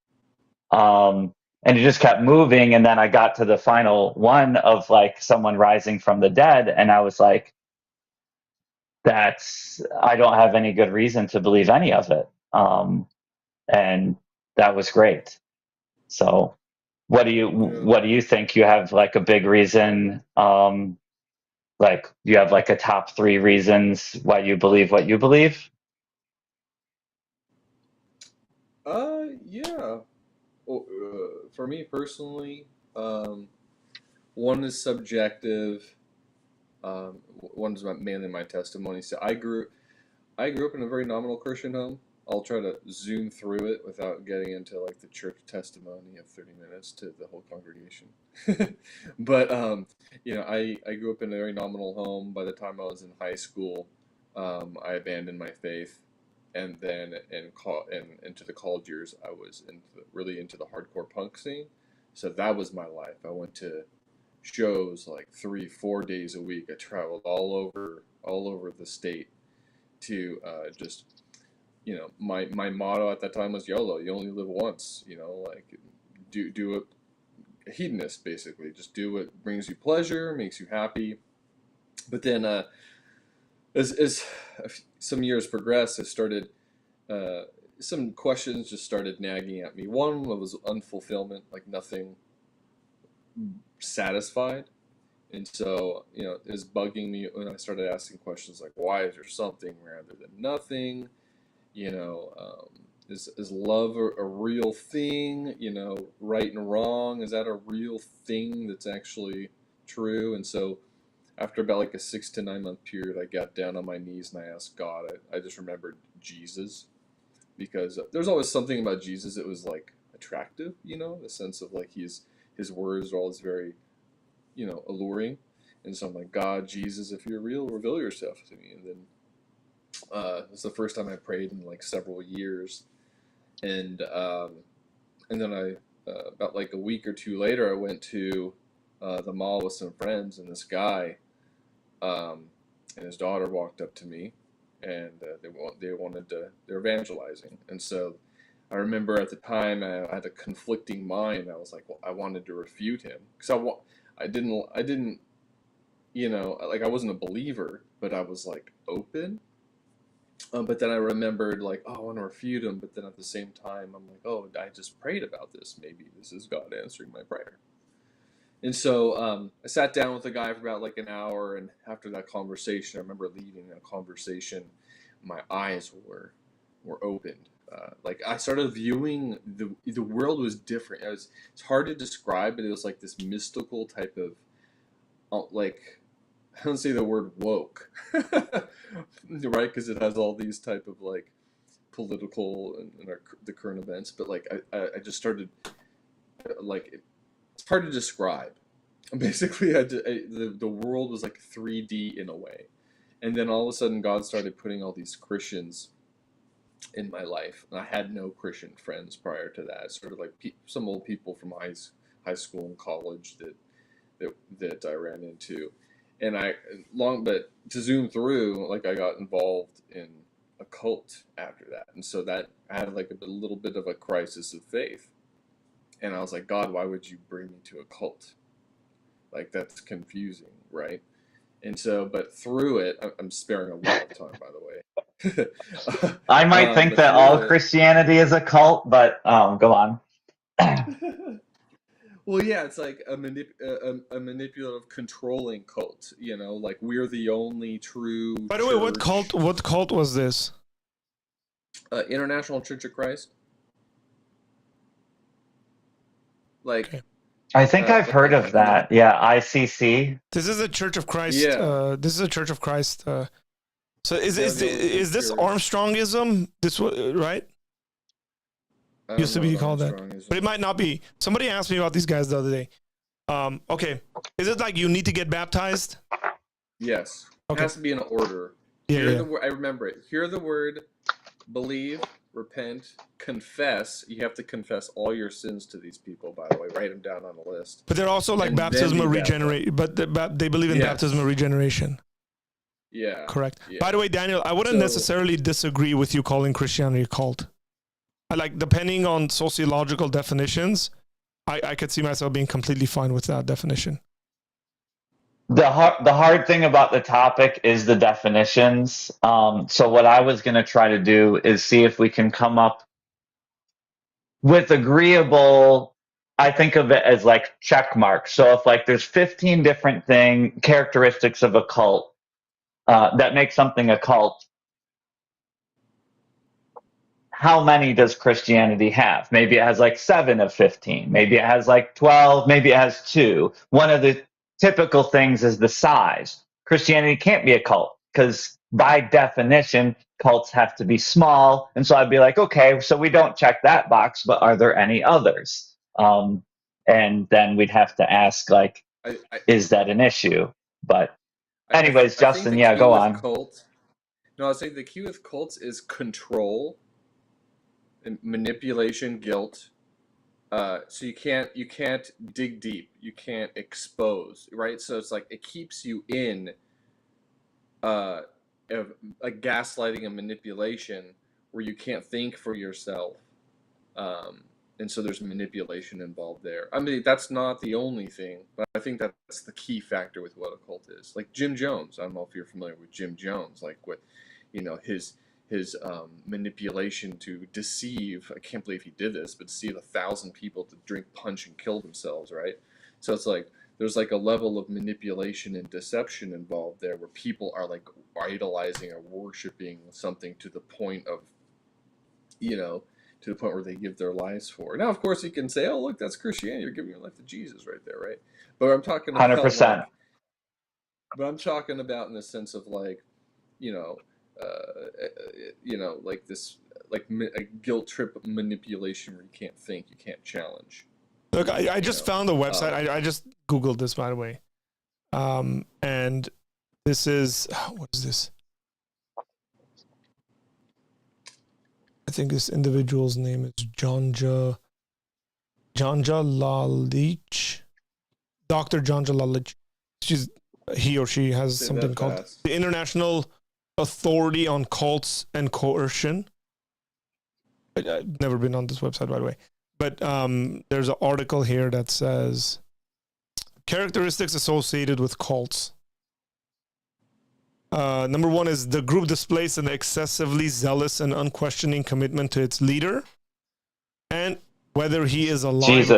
S5: And it just kept moving. And then I got to the final one of like someone rising from the dead. And I was like, I don't have any good reason to believe any of it. And that was great. So what do you think? You have like a big reason? Like, you have like a top 3 reasons why you believe what you believe?
S3: Yeah. Well, for me personally, one is subjective. One is mainly my testimony. So I grew up in a very nominal Christian home. I'll try to zoom through it without getting into like the church testimony of 30 minutes to the whole congregation. But I grew up in a very nominal home. By the time I was in high school, I abandoned my faith, and then into the college years, I was really into the hardcore punk scene. So that was my life. I went to shows like 3-4 days a week. I traveled all over the state to just my motto at that time was YOLO. You only live once. Like do it. Hedonist, basically, just do what brings you pleasure, makes you happy. But then as some years progressed, I started some questions just started nagging at me. One was unfulfillment, like nothing satisfied. And so, it was bugging me when I started asking questions like, why is there something rather than nothing? Is love a real thing? Right and wrong, is that a real thing that's actually true? And so after about like a 6 to 9 month period, I got down on my knees and I asked God. I just remembered Jesus, because there's always something about Jesus that was like attractive, the sense of like his words are always very, alluring. And so I'm like, God, Jesus, if you're real, reveal yourself to me. And then it's the first time I prayed in like several years. And then about like a week or two later, I went to the mall with some friends, and this guy and his daughter walked up to me, and they're evangelizing. And so I remember at the time I had a conflicting mind. I was like, well, I wanted to refute him, because I didn't, like I wasn't a believer, but I was like open. But then I remembered like, oh, I want to refute him. But then at the same time, I'm like, oh, I just prayed about this. Maybe this is God answering my prayer. And so I sat down with the guy for about like an hour. And after that conversation, I remember leaving that conversation, my eyes were opened. Like I started viewing the world was different. It's hard to describe, but it was like this mystical type of like, I don't say the word woke, right? Because it has all these type of like political and the current events. But like I just started like, it's hard to describe. Basically, the world was like 3D in a way, and then all of a sudden God started putting all these Christians in my life, and I had no Christian friends prior to that. Sort of like some old people from high school and college that I ran into. And but to zoom through, like I got involved in a cult after that. And so that I had like a little bit of a crisis of faith. And I was like, God, why would you bring me to a cult? Like, that's confusing, right? And so, but through it, I'm sparing a lot of time, by the way.
S5: I might think that all Christianity is a cult, but go on.
S3: Well, yeah, it's like a manipulative, controlling cult. Like we're the only true.
S1: By the way, what cult was this?
S3: International Church of Christ. Like,
S1: okay.
S5: I think I've heard of that. Yeah, ICC.
S1: This is a Church of Christ.
S3: Yeah.
S1: This is a Church of Christ. So is this Armstrongism? This right? Used to be called that, but it might not be. Somebody asked me about these guys the other day. Okay, is it like you need to get baptized?
S3: Yes.
S1: Okay.
S3: It has to be in order.
S1: Yeah.
S3: I remember it. Hear the word, believe, repent, confess. You have to confess all your sins to these people, by the way. Write them down on a list.
S1: But they're also like baptismal regeneration. But they believe in baptismal regeneration.
S3: Yeah.
S1: Correct.
S3: Yeah.
S1: By the way, Daniel, I wouldn't necessarily disagree with you calling Christianity a cult. Like, depending on sociological definitions, I could see myself being completely fine with that definition.
S5: The hard thing about the topic is the definitions. So what I was going to try to do is see if we can come up with agreeable, I think of it as like check marks. So if like there's 15 different characteristics of a cult that make something a cult, how many does Christianity have? Maybe it has like 7 of 15. Maybe it has like 12. Maybe it has 2. One of the typical things is the size. Christianity can't be a cult because by definition, cults have to be small. And so I'd be like, okay, so we don't check that box, but are there any others? And then we'd have to ask, like, is that an issue? But anyways, Justin, yeah, go on.
S3: No, I was saying the key with cults is control, and manipulation, guilt. So you can't dig deep. You can't expose, right? So it's like it keeps you in a gaslighting and manipulation where you can't think for yourself. And so there's manipulation involved there. I mean, that's not the only thing, but I think that's the key factor with what a cult is. Like Jim Jones. I don't know if you're familiar with Jim Jones, like what, his manipulation to deceive, I can't believe he did this, but deceive 1,000 people to drink punch and kill themselves, right? So it's like, there's like a level of manipulation and deception involved there where people are like idolizing or worshiping something to the point of, to the point where they give their lives for. Now, of course, you can say, oh, look, that's Christianity. You're giving your life to Jesus right there, right? But I'm talking about
S5: 100%.
S3: But I'm talking about in the sense of like, like this, like a guilt trip manipulation where you can't think, you can't challenge.
S1: Look, I just found the website. I just Googled this, by the way. And this is, what is this? I think this individual's name is Janja Lalich. Dr. Janja Lalich. He or she has something called the International Authority on Cults and Coercion. I've never been on this website, by the way. But there's an article here that says characteristics associated with cults. Number 1 is the group displays an excessively zealous and unquestioning commitment to its leader, and whether he is alive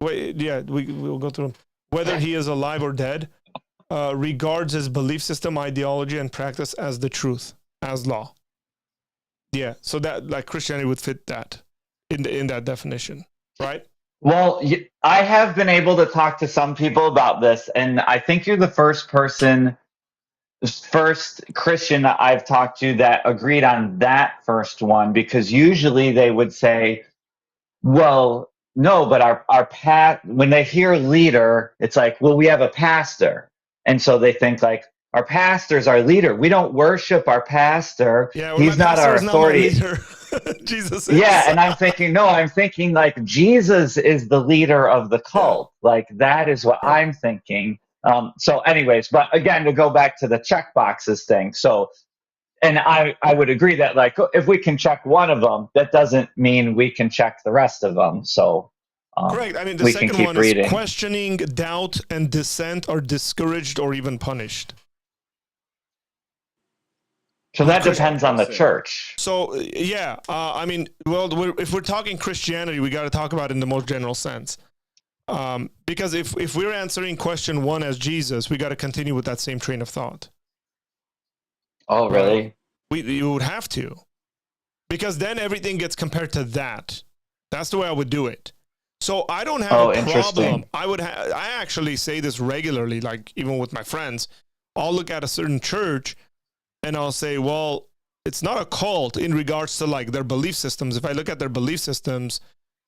S1: we'll go through them. Whether he is alive or dead, regards his belief system, ideology, and practice as the truth, as law. Yeah, so that like Christianity would fit that in that definition, right?
S5: Well, I have been able to talk to some people about this, and I think you're the first Christian that I've talked to that agreed on that first one, because usually they would say, well, no, but our when they hear leader, it's like, well, we have a pastor. And so they think like, our pastor's our leader. We don't worship our pastor.
S1: Yeah,
S5: he's not our authority.
S1: Jesus is.
S5: Yeah, and I'm thinking like Jesus is the leader of the cult. Yeah. Like that is what I'm thinking. So anyways, but again, to go back to the check boxes thing. So, and I would agree that like, if we can check one of them, that doesn't mean we can check the rest of them. So
S1: correct. I mean, the second one is questioning, doubt, and dissent are discouraged or even punished.
S5: So that depends on the church.
S1: So yeah, I mean, well, if we're talking Christianity, we got to talk about it in the most general sense. Because if we're answering question 1 as Jesus, we got to continue with that same train of thought.
S5: Oh, really?
S1: You would have to, because then everything gets compared to that. That's the way I would do it. So I don't have a problem. I actually say this regularly, like even with my friends. I'll look at a certain church and I'll say, well, it's not a cult in regards to like their belief systems. If I look at their belief systems,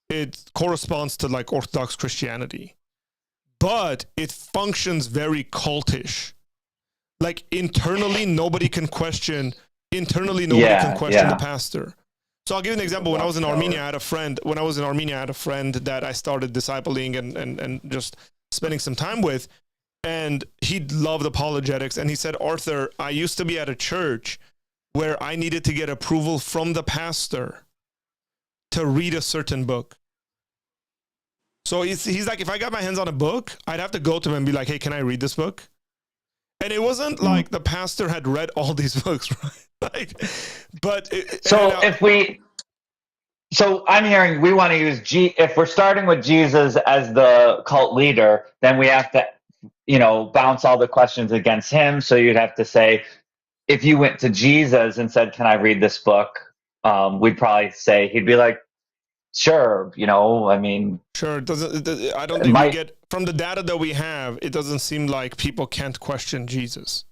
S1: it corresponds to like Orthodox Christianity, but it functions very cultish. Like internally, nobody can question. The pastor. So I'll give you an example. When I was in Armenia, I had a friend. That I started discipling and just spending some time with, and he loved apologetics. And he said, Arthur, I used to be at a church where I needed to get approval from the pastor to read a certain book. So he's like, if I got my hands on a book, I'd have to go to him and be like, hey, can I read this book? And it wasn't like the pastor had read all these books, right?
S5: So I'm hearing we want to use if we're starting with Jesus as the cult leader, then we have to, bounce all the questions against him. So you'd have to say, if you went to Jesus and said, can I read this book? We'd probably say, he'd be like, sure,
S1: Sure. I don't think we get, from the data that we have, it doesn't seem like people can't question Jesus.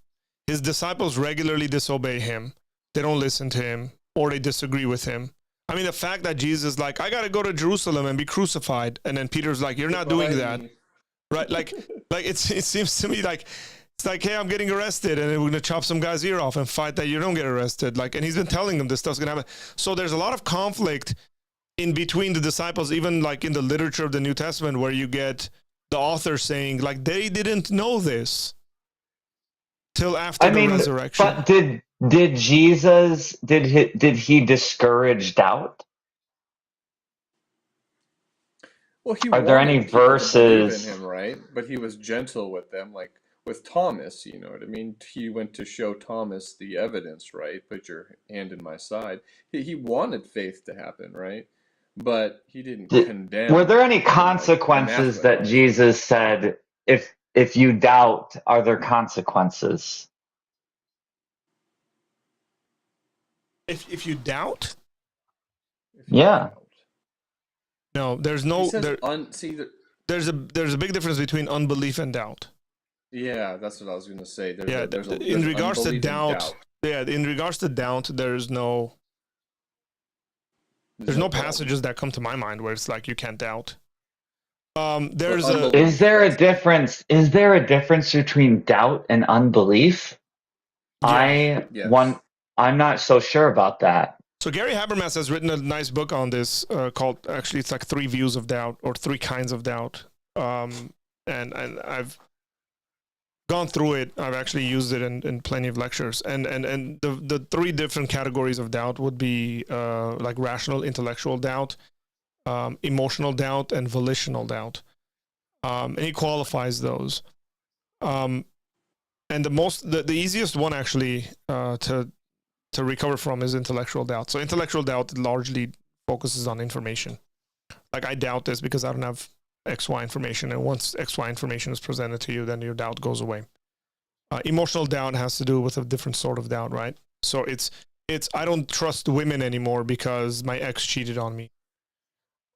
S1: His disciples regularly disobey him. They don't listen to him, or they disagree with him. I mean, the fact that Jesus is like, I got to go to Jerusalem and be crucified. And then Peter's like, you're not doing that. Right? Like it seems to me like, it's like, hey, I'm getting arrested and we're going to chop some guy's ear off and fight that you don't get arrested. Like, and he's been telling them this stuff's going to happen. So there's a lot of conflict in between the disciples, even like in the literature of the New Testament, where you get the author saying like, they didn't know this till after the resurrection.
S5: But did Jesus, did he discourage doubt?
S3: Well,
S5: Are there any verses
S3: in him, right? But he was gentle with them, like with Thomas, you know what I mean? He went to show Thomas the evidence, right? Put your hand in my side. He wanted faith to happen, right? But he didn't condemn.
S5: Were there any consequences that Jesus said, if you doubt, are there consequences?
S1: If you doubt?
S5: Yeah.
S1: No, there's no.
S3: There's
S1: a big difference between unbelief and doubt.
S3: Yeah, that's what I was going to say.
S1: In regards to doubt, there's no passages that come to my mind where it's like you can't doubt.
S5: Is there a difference? Is there a difference between doubt and unbelief?
S1: Yeah.
S5: I'm not so sure about that.
S1: So Gary Habermas has written a nice book on this called, actually, it's like 3 Views of Doubt, or 3 Kinds of Doubt. And I've gone through it. I've actually used it in plenty of lectures. And the 3 different categories of doubt would be like rational, intellectual doubt, emotional doubt, and volitional doubt. And he qualifies those. And the easiest one actually to recover from is intellectual doubt. So intellectual doubt largely focuses on information. Like, I doubt this because I don't have XY information, and once XY information is presented to you, then your doubt goes away. Emotional doubt has to do with a different sort of doubt, right? So it's I don't trust women anymore because my ex cheated on me.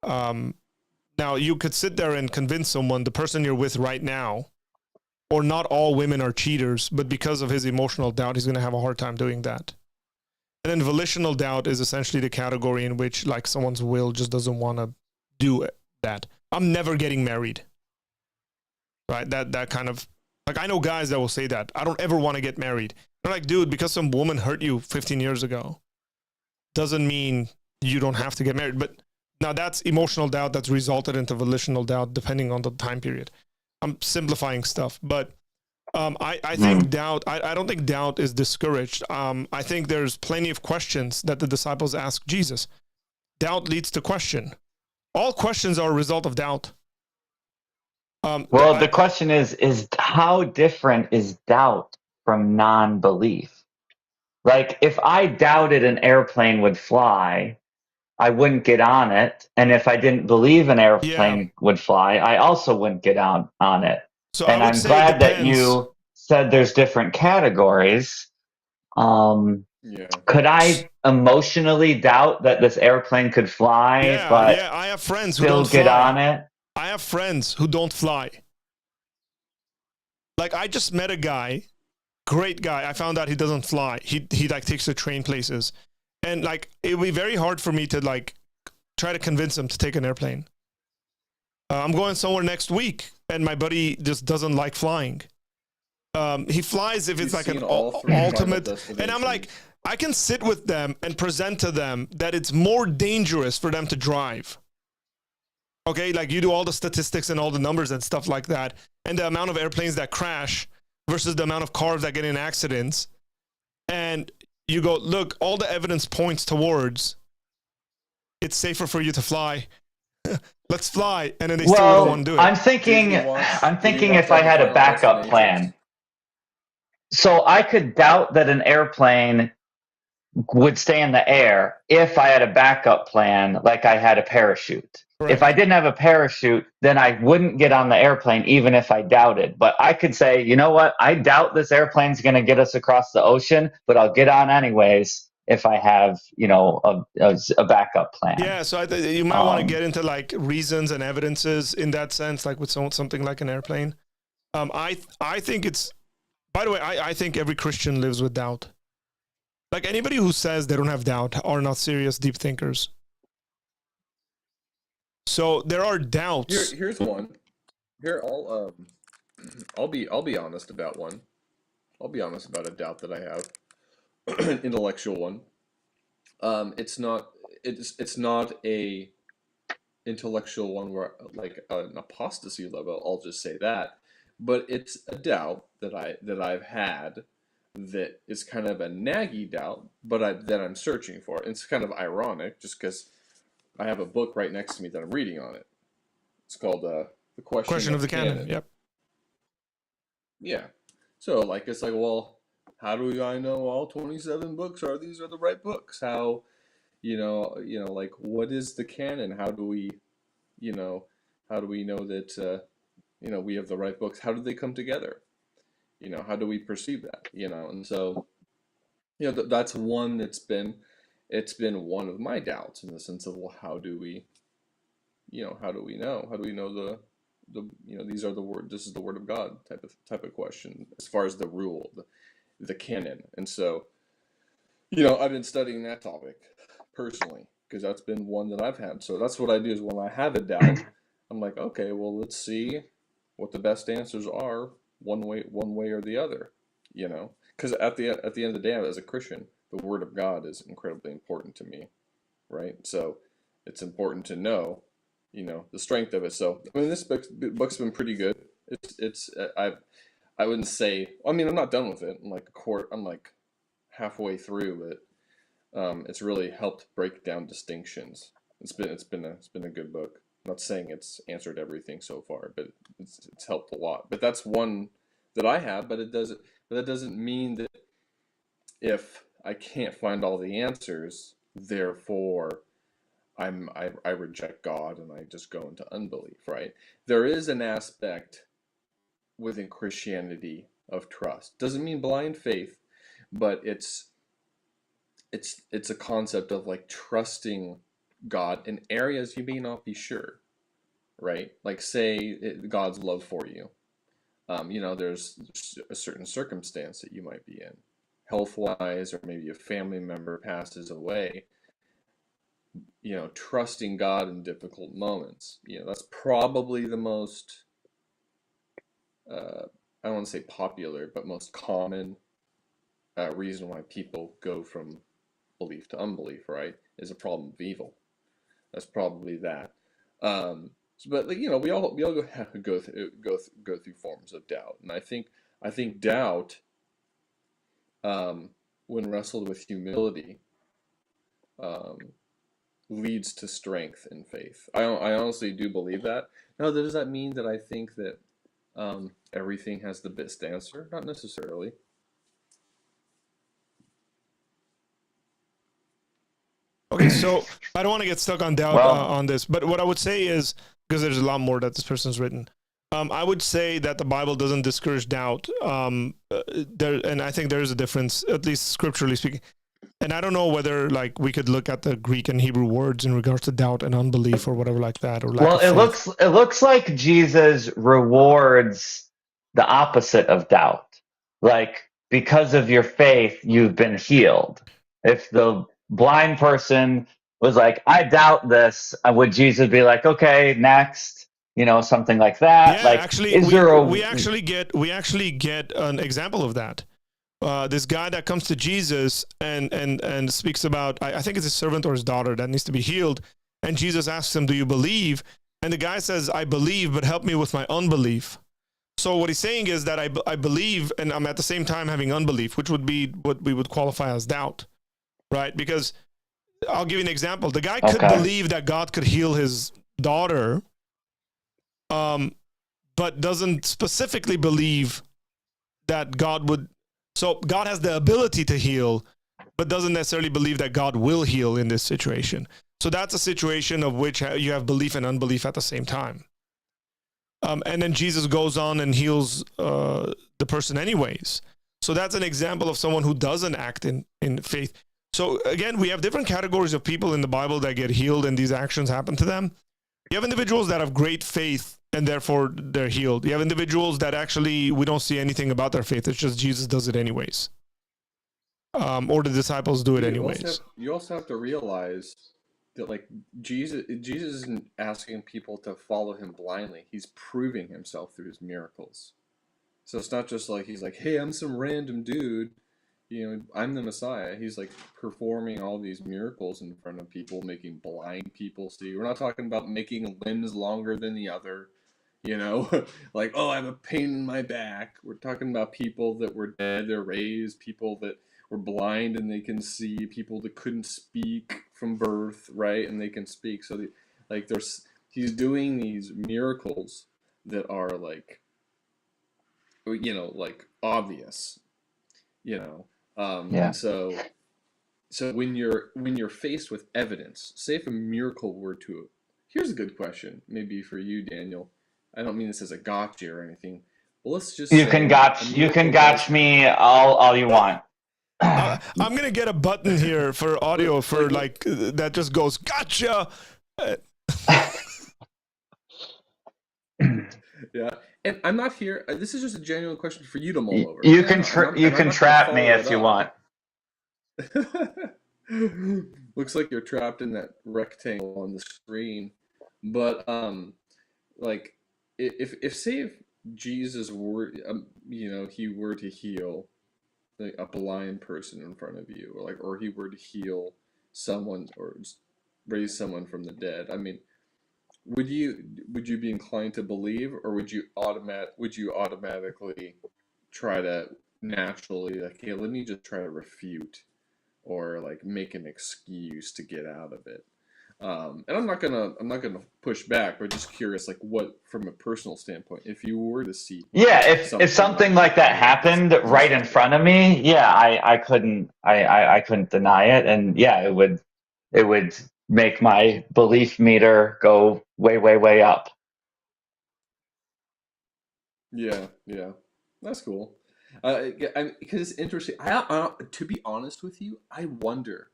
S1: Now you could sit there and convince someone, the person you're with right now, or not all women are cheaters, but because of his emotional doubt, he's going to have a hard time doing that. And then volitional doubt is essentially the category in which like someone's will just doesn't want to do that. I'm never getting married. Right? That kind of, like, I know guys that will say that. I don't ever want to get married. They're like, dude, because some woman hurt you 15 years ago doesn't mean you don't have to get married. But now that's emotional doubt that's resulted into volitional doubt depending on the time period. I'm simplifying stuff, but I think doubt, I don't think doubt is discouraged. I think there's plenty of questions that the disciples ask Jesus. Doubt leads to question. All questions are a result of doubt.
S5: The question is how different is doubt from non-belief? Like, if I doubted an airplane would fly, I wouldn't get on it. And if I didn't believe an airplane would fly, I also wouldn't get on it.
S1: So
S5: And
S1: I would
S5: I'm
S1: say it
S5: glad that
S1: depends.
S5: you said there's different categories.
S3: Yeah.
S5: Could I emotionally doubt that this airplane could fly, but
S1: Yeah. I have friends who
S5: still
S1: don't
S5: get
S1: fly.
S5: on it?
S1: I have friends who don't fly. Like, I just met a guy, great guy. I found out he doesn't fly. He like takes the train places, and like it would be very hard for me to like try to convince him to take an airplane. I'm going somewhere next week, and my buddy just doesn't like flying. He flies if it's
S3: You've
S1: like an
S3: seen all three Final
S1: ultimate, and I'm
S3: Destinations.
S1: like, I can sit with them and present to them that it's more dangerous for them to drive. Okay, like you do all the statistics and all the numbers and stuff like that, and the amount of airplanes that crash versus the amount of cars that get in accidents. And you go, look, all the evidence points towards it's safer for you to fly. Let's fly. And then they still don't want to do it.
S5: I'm thinking
S3: Did you watch
S5: if
S3: all
S5: I
S3: the
S5: had a
S3: Final
S5: backup
S3: Destinations?
S5: plan. So I could doubt that an airplane would stay in the air if I had a backup plan, like I had a parachute.
S1: Correct.
S5: If I didn't have a parachute, then I wouldn't get on the airplane even if I doubted. But I could say, you know what? I doubt this airplane's going to get us across the ocean, but I'll get on anyways if I have, a backup plan.
S1: Yeah, so you might want to get into like reasons and evidences in that sense, like with something like an airplane. I think it's, by the way, I think every Christian lives with doubt. Like anybody who says they don't have doubt are not serious deep thinkers. So there are doubts.
S3: Here's one. Here, I'll be honest about one. I'll be honest about a doubt that I have, an intellectual one. It's not a intellectual one where like an apostasy level. I'll just say that, but it's a doubt that I've had that is kind of a naggy doubt, but that I'm searching for. It's kind of ironic, just because I have a book right next to me that I'm reading on it. It's called The Question of the Canon.
S1: Yep.
S3: Yeah. So like it's like, well, how do I know all 27 books are these are the right books? How, like what is the canon? How do we know that we have the right books? How do they come together? How do we perceive that? And so that's one that's been one of my doubts, in the sense of, well, how do we know? How do we know these are the word, this is the word of God type of question, as far as the rule, the canon. And so I've been studying that topic personally, because that's been one that I've had. So that's what I do, is when I have a doubt, I'm like, okay, well, let's see what the best answers are, one way or the other, because at the end of the day, as a Christian, the word of God is incredibly important to me, right? So it's important to know the strength of it. So I mean, this book's been pretty good. I wouldn't say, I mean, I'm not done with it. I'm like halfway through, but it's really helped break down distinctions. It's been a good book. I'm not saying it's answered everything so far, but it's helped a lot. But that's one that I have. But that doesn't mean that if I can't find all the answers, therefore I reject God and I just go into unbelief, right? There is an aspect within Christianity of trust. Doesn't mean blind faith, but it's a concept of like trusting God in areas you may not be sure, right? Like say God's love for you. There's a certain circumstance that you might be in, health-wise, or maybe a family member passes away. Trusting God in difficult moments. That's probably the most, I don't want to say popular, but most common reason why people go from belief to unbelief, right? Is a problem of evil. That's probably that. But we all go through forms of doubt, and I think doubt, when wrestled with humility, leads to strength in faith. I honestly do believe that. Now, does that mean that I think that everything has the best answer? Not necessarily.
S1: Okay, So I don't want to get stuck on doubt on this, but what I would say is, because there's a lot more that this person's written, I would say that the Bible doesn't discourage doubt. And I think there is a difference, at least scripturally speaking. And I don't know whether like we could look at the Greek and Hebrew words in regards to doubt and unbelief or whatever like that. Or lack of faith.
S5: It looks like Jesus rewards the opposite of doubt. Like, because of your faith, you've been healed. If the blind person was like, I doubt this, would Jesus be like, okay, next? You know, something like that.
S1: Yeah,
S5: like,
S1: actually, we actually get an example of that. This guy that comes to Jesus and speaks about, I think it's his servant or his daughter that needs to be healed. And Jesus asks him, do you believe? And the guy says, I believe, but help me with my unbelief. So what he's saying is that I believe, and I'm at the same time having unbelief, which would be what we would qualify as doubt, right? Because I'll give you an example. The guy could believe that God could heal his daughter, but doesn't specifically believe that God would. So God has the ability to heal, but doesn't necessarily believe that God will heal in this situation. So that's a situation of which you have belief and unbelief at the same time. And then Jesus goes on and heals the person anyways. So that's an example of someone who doesn't act in faith. So again, we have different categories of people in the Bible that get healed and these actions happen to them. You have individuals that have great faith and therefore they're healed. You have individuals that actually we don't see anything about their faith. It's just Jesus does it anyways. Or the disciples do it anyways.
S3: You also have to realize that like Jesus isn't asking people to follow him blindly. He's proving himself through his miracles. So it's not just like he's like, hey, I'm some random dude, you know, I'm the Messiah. He's like performing all these miracles in front of people, making blind people see. We're not talking about making limbs longer than the other, you know, like, oh, I have a pain in my back. We're talking about people that were dead, they're raised, people that were blind and they can see, people that couldn't speak from birth, right? And they can speak. So he's doing these miracles that are like, you know, like obvious, you know. And so when you're faced with evidence, say if a miracle were to, here's a good question, maybe for you, Daniel. I don't mean this as a gotcha or anything. Well, let's just
S5: you can gotch me all you want.
S1: I'm gonna get a button here for audio for like that just goes gotcha.
S3: Yeah, and I'm not here. This is just a genuine question for you to mull over.
S5: You can trap me if you want.
S3: Looks like you're trapped in that rectangle on the screen, but like if Jesus were, you know, he were to heal like a blind person in front of you, or he were to heal someone or raise someone from the dead, I mean, would you be inclined to believe, or would you automatically try to naturally like, hey, let me just try to refute or like make an excuse to get out of it? And I'm not gonna push back, but just curious, like, what from a personal standpoint, if you were to see,
S5: if something like that happened right in front of me, I couldn't deny it, and it would make my belief meter go way up.
S3: Yeah, that's cool. Because it's interesting. I to be honest with you, I wonder,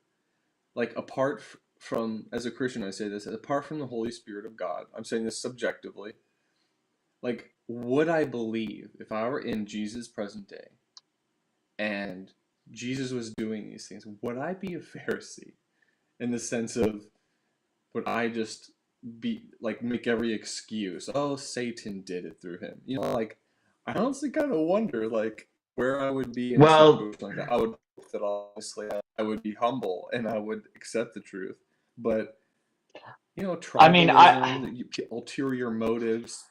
S3: like, apart from, as a Christian, I say this, apart from the Holy Spirit of God, I'm saying this subjectively, like, would I believe if I were in Jesus' present day and Jesus was doing these things, would I be a Pharisee in the sense of, would I just be like, make every excuse? Oh, Satan did it through him. You know, like, I honestly kind of wonder, like, where I would be in a situation like that. I would hope that obviously I would be humble and I would accept the truth. But, you know, tribalism, ulterior motives.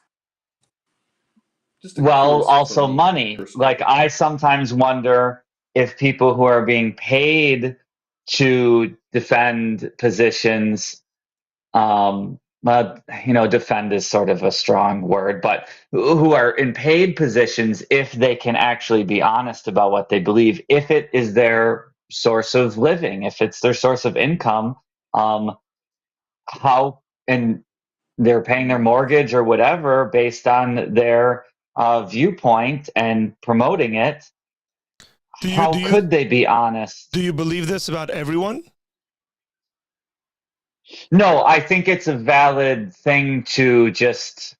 S5: Also money. Like, I sometimes wonder if people who are being paid to defend positions, defend is sort of a strong word, but who are in paid positions, if they can actually be honest about what they believe, if it is their source of living, if it's their source of income, how, and they're paying their mortgage or whatever based on their viewpoint and promoting it. How could they be honest?
S1: Do you believe this about everyone?
S5: No, I think it's a valid thing to just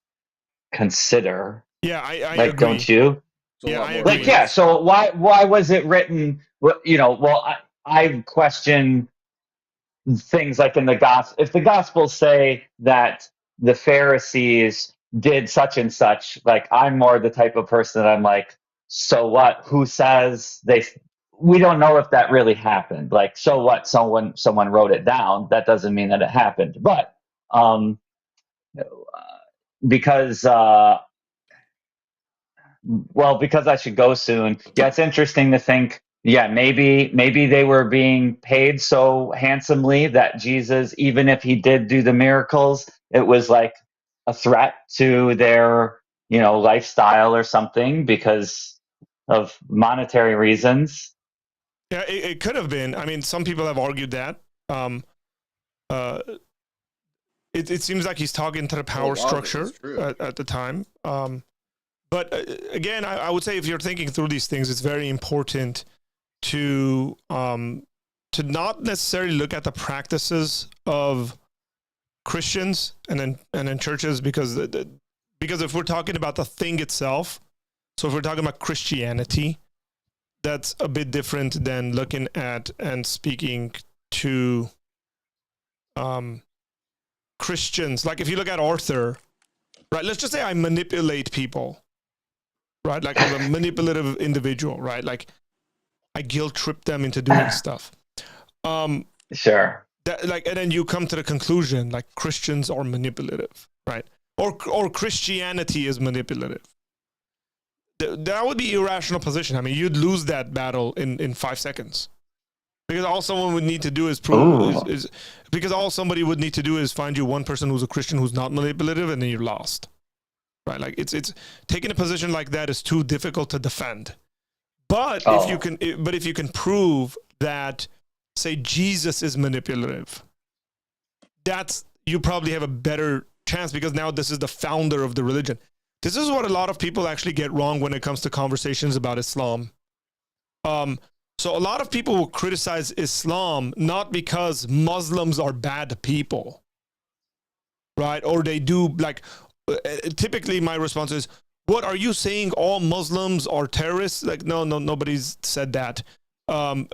S5: consider.
S1: Yeah, I
S5: like,
S1: agree.
S5: Don't you?
S1: Yeah, I agree.
S5: Like, yeah. So why was it written? You know, well, I question things like in the gospel. If the gospels say that the Pharisees did such and such, like, I'm more the type of person that I'm like, so what? Who says they? We don't know if that really happened. Like, so what? Someone wrote it down. That doesn't mean that it happened. But because because I should go soon. Yeah, it's interesting to think. Yeah, maybe they were being paid so handsomely that Jesus, even if he did do the miracles, it was like a threat to their, lifestyle or something because of monetary reasons.
S1: Yeah, it could have been. I mean, some people have argued that. It seems like he's talking to the power structure at the time. But again, I would say if you're thinking through these things, it's very important to not necessarily look at the practices of Christians and then churches, because if we're talking about the thing itself, so if we're talking about Christianity, that's a bit different than looking at and speaking to Christians. Like if you look at Arthur, right? Let's just say I manipulate people, right? Like I'm a manipulative individual, right? Like I guilt trip them into doing stuff.
S5: Sure.
S1: And then you come to the conclusion like Christians are manipulative, right? Or Christianity is manipulative. That would be irrational position. I mean, you'd lose that battle in 5 seconds. Because all someone would need to do is prove because all somebody would need to do is find you one person who's a Christian who's not manipulative, and then you're lost. Right? Like it's taking a position like that is too difficult to defend. But if you can prove that, say, Jesus is manipulative, you probably have a better chance, because now this is the founder of the religion. This is what a lot of people actually get wrong when it comes to conversations about Islam. So a lot of people will criticize Islam not because Muslims are bad people, right? Or they do, like, typically my response is, what are you saying? All Muslims are terrorists? Like, no, nobody's said that.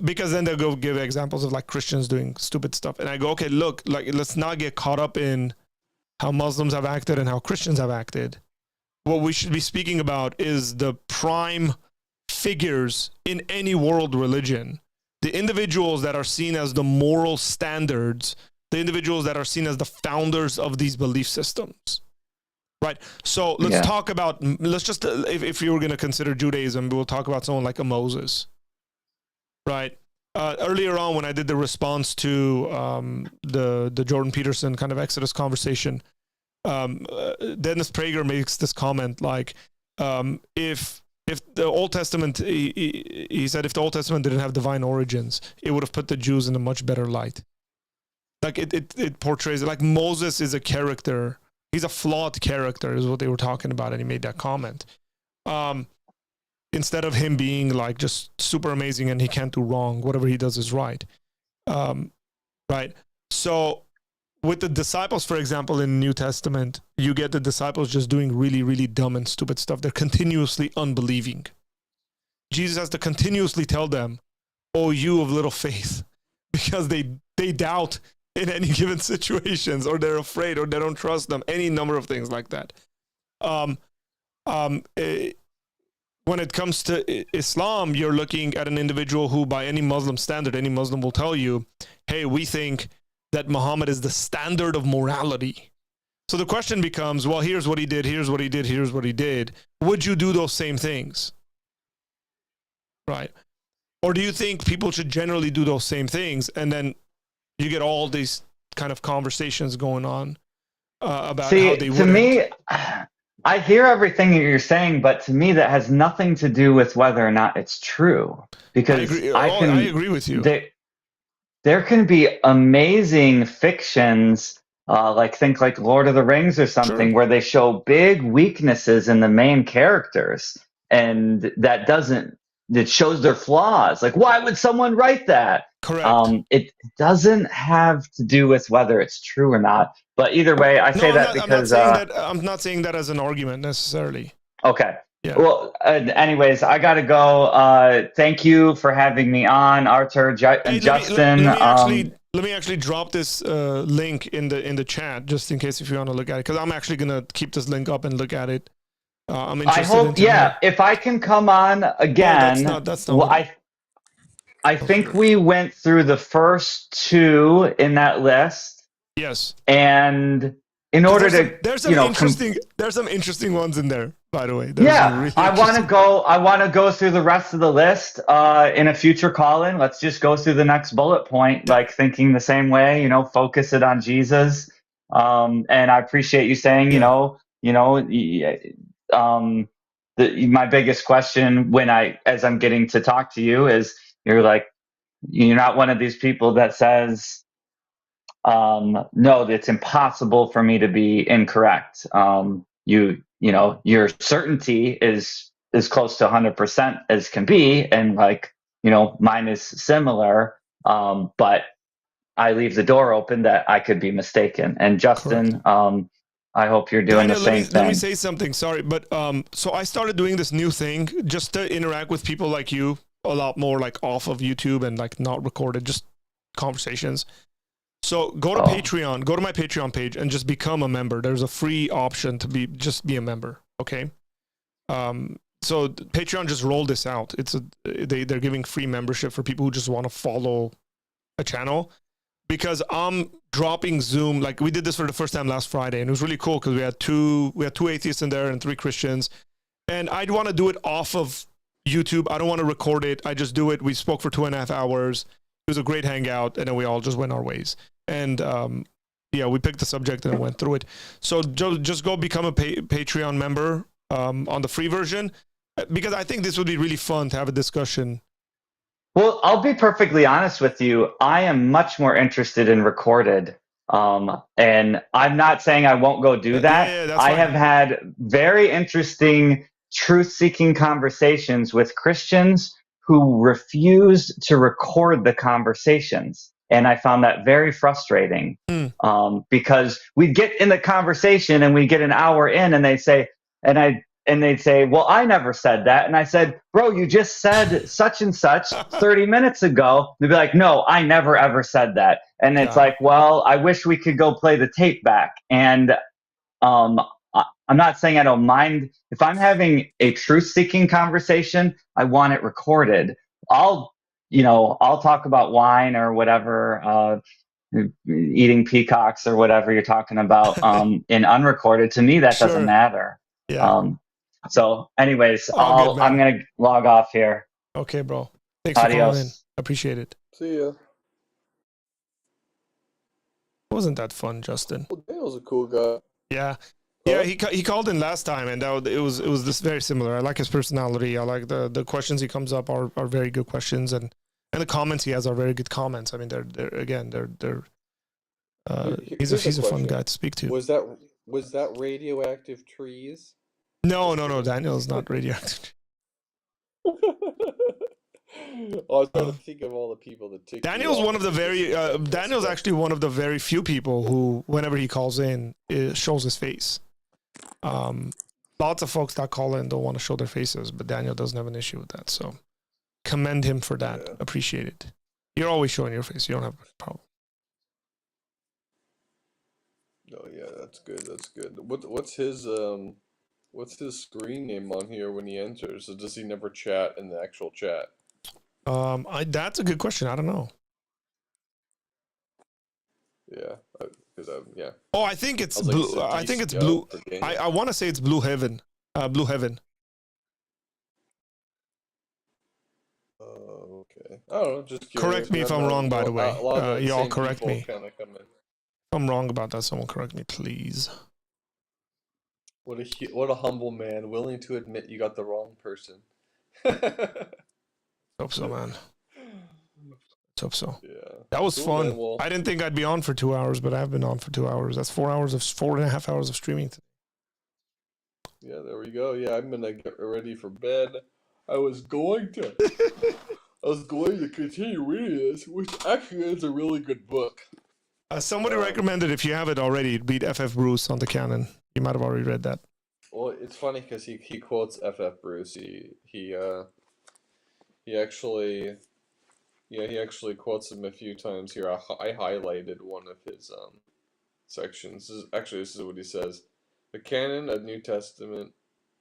S1: Because then they'll go give examples of like Christians doing stupid stuff. And I go, okay, look, like, let's not get caught up in how Muslims have acted and how Christians have acted. What we should be speaking about is the prime figures in any world religion, the individuals that are seen as the moral standards, the individuals that are seen as the founders of these belief systems. Right. So let's talk about, if you were going to consider Judaism, we'll talk about someone like a Moses. Right. Earlier on, when I did the response to the Jordan Peterson kind of Exodus conversation, Dennis Prager makes this comment like, if the Old Testament, he said, if the Old Testament didn't have divine origins, it would have put the Jews in a much better light. Like it portrays it like Moses is a character. He's a flawed character is what they were talking about. And he made that comment. Instead of him being like just super amazing and he can't do wrong, whatever he does is right. Right. So with the disciples, for example, in the New Testament, you get the disciples just doing really, really dumb and stupid stuff. They're continuously unbelieving. Jesus has to continuously tell them, oh, you of little faith, because they doubt in any given situations, or they're afraid, or they don't trust them, any number of things like that. When it comes to Islam, you're looking at an individual who, by any Muslim standard, any Muslim will tell you, hey, we think that Muhammad is the standard of morality. So the question becomes, well, here's what he did, here's what he did, here's what he did. Would you do those same things? Right? Or do you think people should generally do those same things, and then you get all these kind of conversations going on about how they wouldn't?
S5: To me, I hear everything you're saying, but to me that has nothing to do with whether or not it's true. Because
S1: I agree with you.
S5: there can be amazing fictions, think like Lord of the Rings or something,
S1: Sure.
S5: where they show big weaknesses in the main characters, and it shows their flaws. Like, why would someone write that?
S1: Correct.
S5: It doesn't have to do with whether it's true or not. But either way, I
S1: No,
S5: say that
S1: I'm not
S5: because
S1: saying that. I'm not saying that as an argument necessarily.
S5: okay.
S1: Yeah.
S5: Well, anyways, I got to go. Thank you for having me on, Arthur,
S1: Hey,
S5: Justin.
S1: let me actually drop this link in the chat just in case if you want to look at it, because I'm actually gonna keep this link up and look at it. I'm
S5: I
S1: interested
S5: hope, yeah, if I can come on
S1: Oh,
S5: again.
S1: that's not
S5: Well,
S1: what
S5: I think we went through the first two in that list,
S1: yes.
S5: and in order to,
S1: there's some interesting ones in there, by the way. There's some really
S5: I want to
S1: interesting-
S5: go. I want to go through the rest of the list in a future call-in. Let's just go through the next bullet point, like thinking the same way. Focus it on Jesus. And I appreciate you saying, my biggest question as I'm getting to talk to you is, you're not one of these people that says, no, it's impossible for me to be incorrect. Your certainty is as close to 100% as can be, and mine is similar. But I leave the door open that I could be mistaken. And Justin, I hope you're doing
S1: Daniel,
S5: the same thing.
S1: Let me say something. Sorry, but so I started doing this new thing just to interact with people like you a lot more, like off of YouTube and like not recorded, just conversations. So go to Patreon, go to my Patreon page and just become a member. There's a free option to be a member. Okay. So Patreon just rolled this out. They're giving free membership for people who just want to follow a channel, because I'm dropping Zoom. Like, we did this for the first time last Friday, and it was really cool because we had two atheists in there and 3 Christians, and I'd want to do it off of YouTube. I don't want to record it. I just do it. We spoke for 2.5 hours. It was a great hangout, and then we all just went our ways. And we picked the subject and went through it. So just go become a Patreon member on the free version, because I think this would be really fun to have a discussion.
S5: Well, I'll be perfectly honest with you. I am much more interested in recorded. And I'm not saying I won't go do that.
S1: That's
S5: I
S1: fine.
S5: have had very interesting truth-seeking conversations with Christians who refused to record the conversations. And I found that very frustrating, because we'd get in the conversation and we get an hour in and they'd say, well, I never said that. And I said, bro, you just said such and such 30 minutes ago. They'd be like, no, I never, ever said that. And it's like, well, I wish we could go play the tape back. And I'm not saying I don't mind. If I'm having a truth-seeking conversation, I want it recorded. I'll talk about wine or whatever, eating peacocks or whatever you're talking about in unrecorded. To me, that doesn't matter.
S1: Yeah.
S5: So anyways, I'm going to log off here.
S1: Okay, bro. Thanks
S5: Adios.
S1: for calling in. Appreciate it.
S3: See ya.
S1: Wasn't that fun, Justin?
S3: Well, Daniel's a cool guy.
S1: Yeah. Yeah, he called in last time, and it was this very similar. I like his personality. I like the questions he comes up are very good questions, and the comments he has are very good comments. I mean, he's a fun guy to speak to.
S6: Was that radioactive trees?
S1: No, Daniel's not radioactive.
S6: I was trying to think of all the people that take.
S1: Daniel's one of the Daniel's actually one of the very few people who, whenever he calls in, shows his face. Lots of folks that call in don't want to show their faces, but Daniel doesn't have an issue with that. So commend him for that. Yeah. Appreciate it. You're always showing your face. You don't have a problem.
S3: Oh yeah, that's good. That's good. What's his screen name on here when he enters? Or does he never chat in the actual chat?
S1: That's a good question. I don't know.
S3: Yeah, yeah.
S1: Oh, I think it's blue. I think it's blue. I want to say it's Blue Heaven. Blue Heaven.
S3: Okay. I don't know. Just
S1: correct me if I'm wrong. By the way, y'all correct me. If I'm wrong about that, someone correct me, please.
S3: What a humble man, willing to admit you got the wrong person.
S1: Hope so, man. Let's hope so.
S3: Yeah.
S1: That was
S3: Cool,
S1: fun.
S3: man. Well,
S1: I didn't think I'd be on for 2 hours, but I've been on for 2 hours. That's 4.5 hours of streaming.
S3: yeah, there we go. Yeah, I'm gonna get ready for bed. I was going to continue reading this, which actually is a really good book.
S1: Somebody recommended, if you haven't already, read F.F. Bruce on the canon. You might have already read that.
S3: Well, it's funny because he quotes F.F. Bruce. He actually he actually quotes him a few times here. I highlighted one of his sections. This is what he says: the canon of New Testament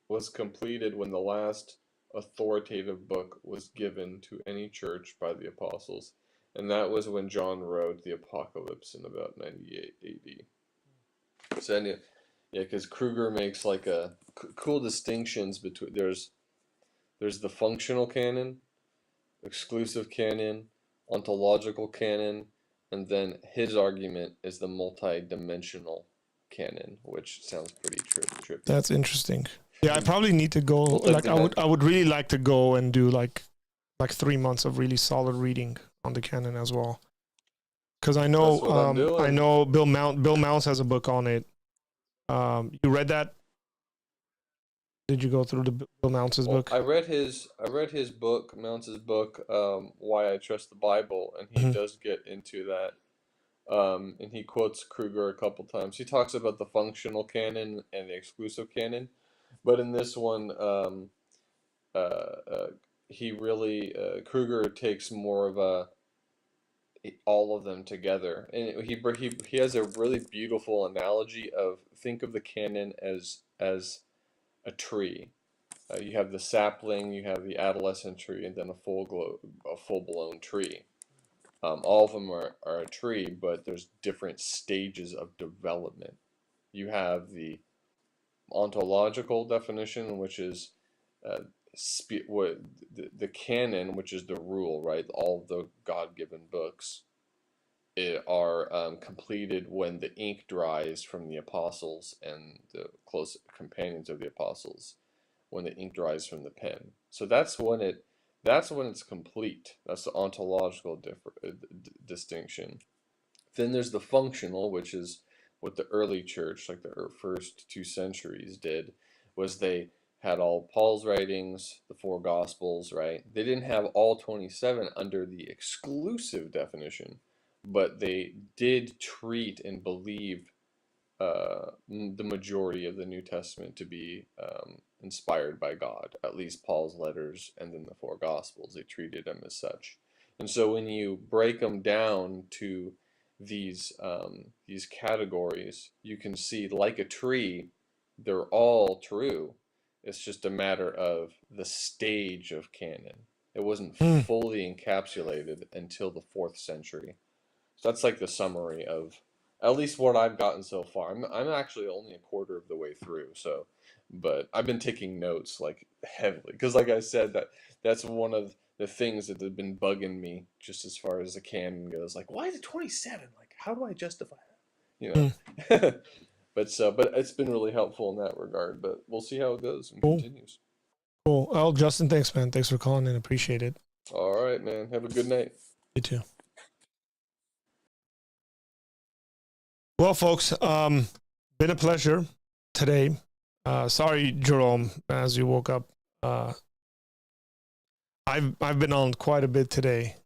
S3: was completed when the last authoritative book was given to any church by the apostles, and that was when John wrote the Apocalypse in about 98 AD. So yeah, because Kruger makes like a cool distinctions between there's the functional canon, exclusive canon, ontological canon, and then his argument is the multi-dimensional canon, which sounds pretty trippy.
S1: That's interesting. Yeah, I probably need to go. Like, I would really like to go and do like 3 months of really solid reading on the canon as well. Because I know Bill Mounce has a book on it. You read that? Did you go through the Bill Mounce's book?
S3: I read his book, Mounce's book, Why I Trust the Bible, and he does get into that. And he quotes Kruger a couple times. He talks about the functional canon and the exclusive canon, but in this one, he really Kruger takes more of all of them together, and he has a really beautiful analogy of, think of the canon as a tree. You have the sapling, you have the adolescent tree, and then a full-blown tree. All of them are a tree, but there's different stages of development. You have the ontological definition, which is the canon, which is the rule, right? All the God-given books are completed when the ink dries from the apostles and the close companions of the apostles, when the ink dries from the pen. So that's when it's complete. That's the ontological distinction. Then there's the functional, which is what the early church, like the first 2 centuries, did, was they had all Paul's writings, the 4 Gospels, right? They didn't have all 27 under the exclusive definition, but they did treat and believe the majority of the New Testament to be inspired by God, at least Paul's letters and then the 4 Gospels. They treated them as such. And so when you break them down to these categories, you can see, like a tree, they're all true. It's just a matter of the stage of canon. It wasn't fully encapsulated until the 4th century. So that's like the summary of at least what I've gotten so far. I'm actually only a quarter of the way through, so, but I've been taking notes like heavily, because like I said, that's one of the things that have been bugging me just as far as the canon goes. Like, why is it 27? Like, how do I justify that? You know. But it's been really helpful in that regard. But we'll see how it goes and continues.
S1: Cool. Well, Justin, thanks, man. Thanks for calling in. Appreciate it.
S3: All right, man. Have a good night.
S1: You too. Well, folks, been a pleasure today. Sorry, Jerome, as you woke up. I've been on quite a bit today,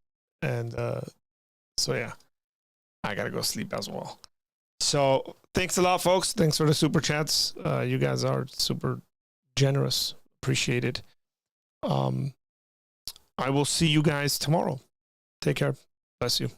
S1: and so yeah, I gotta go sleep as well. So thanks a lot, folks. Thanks for the super chats. You guys are super generous. Appreciate it. I will see you guys tomorrow. Take care. Bless you.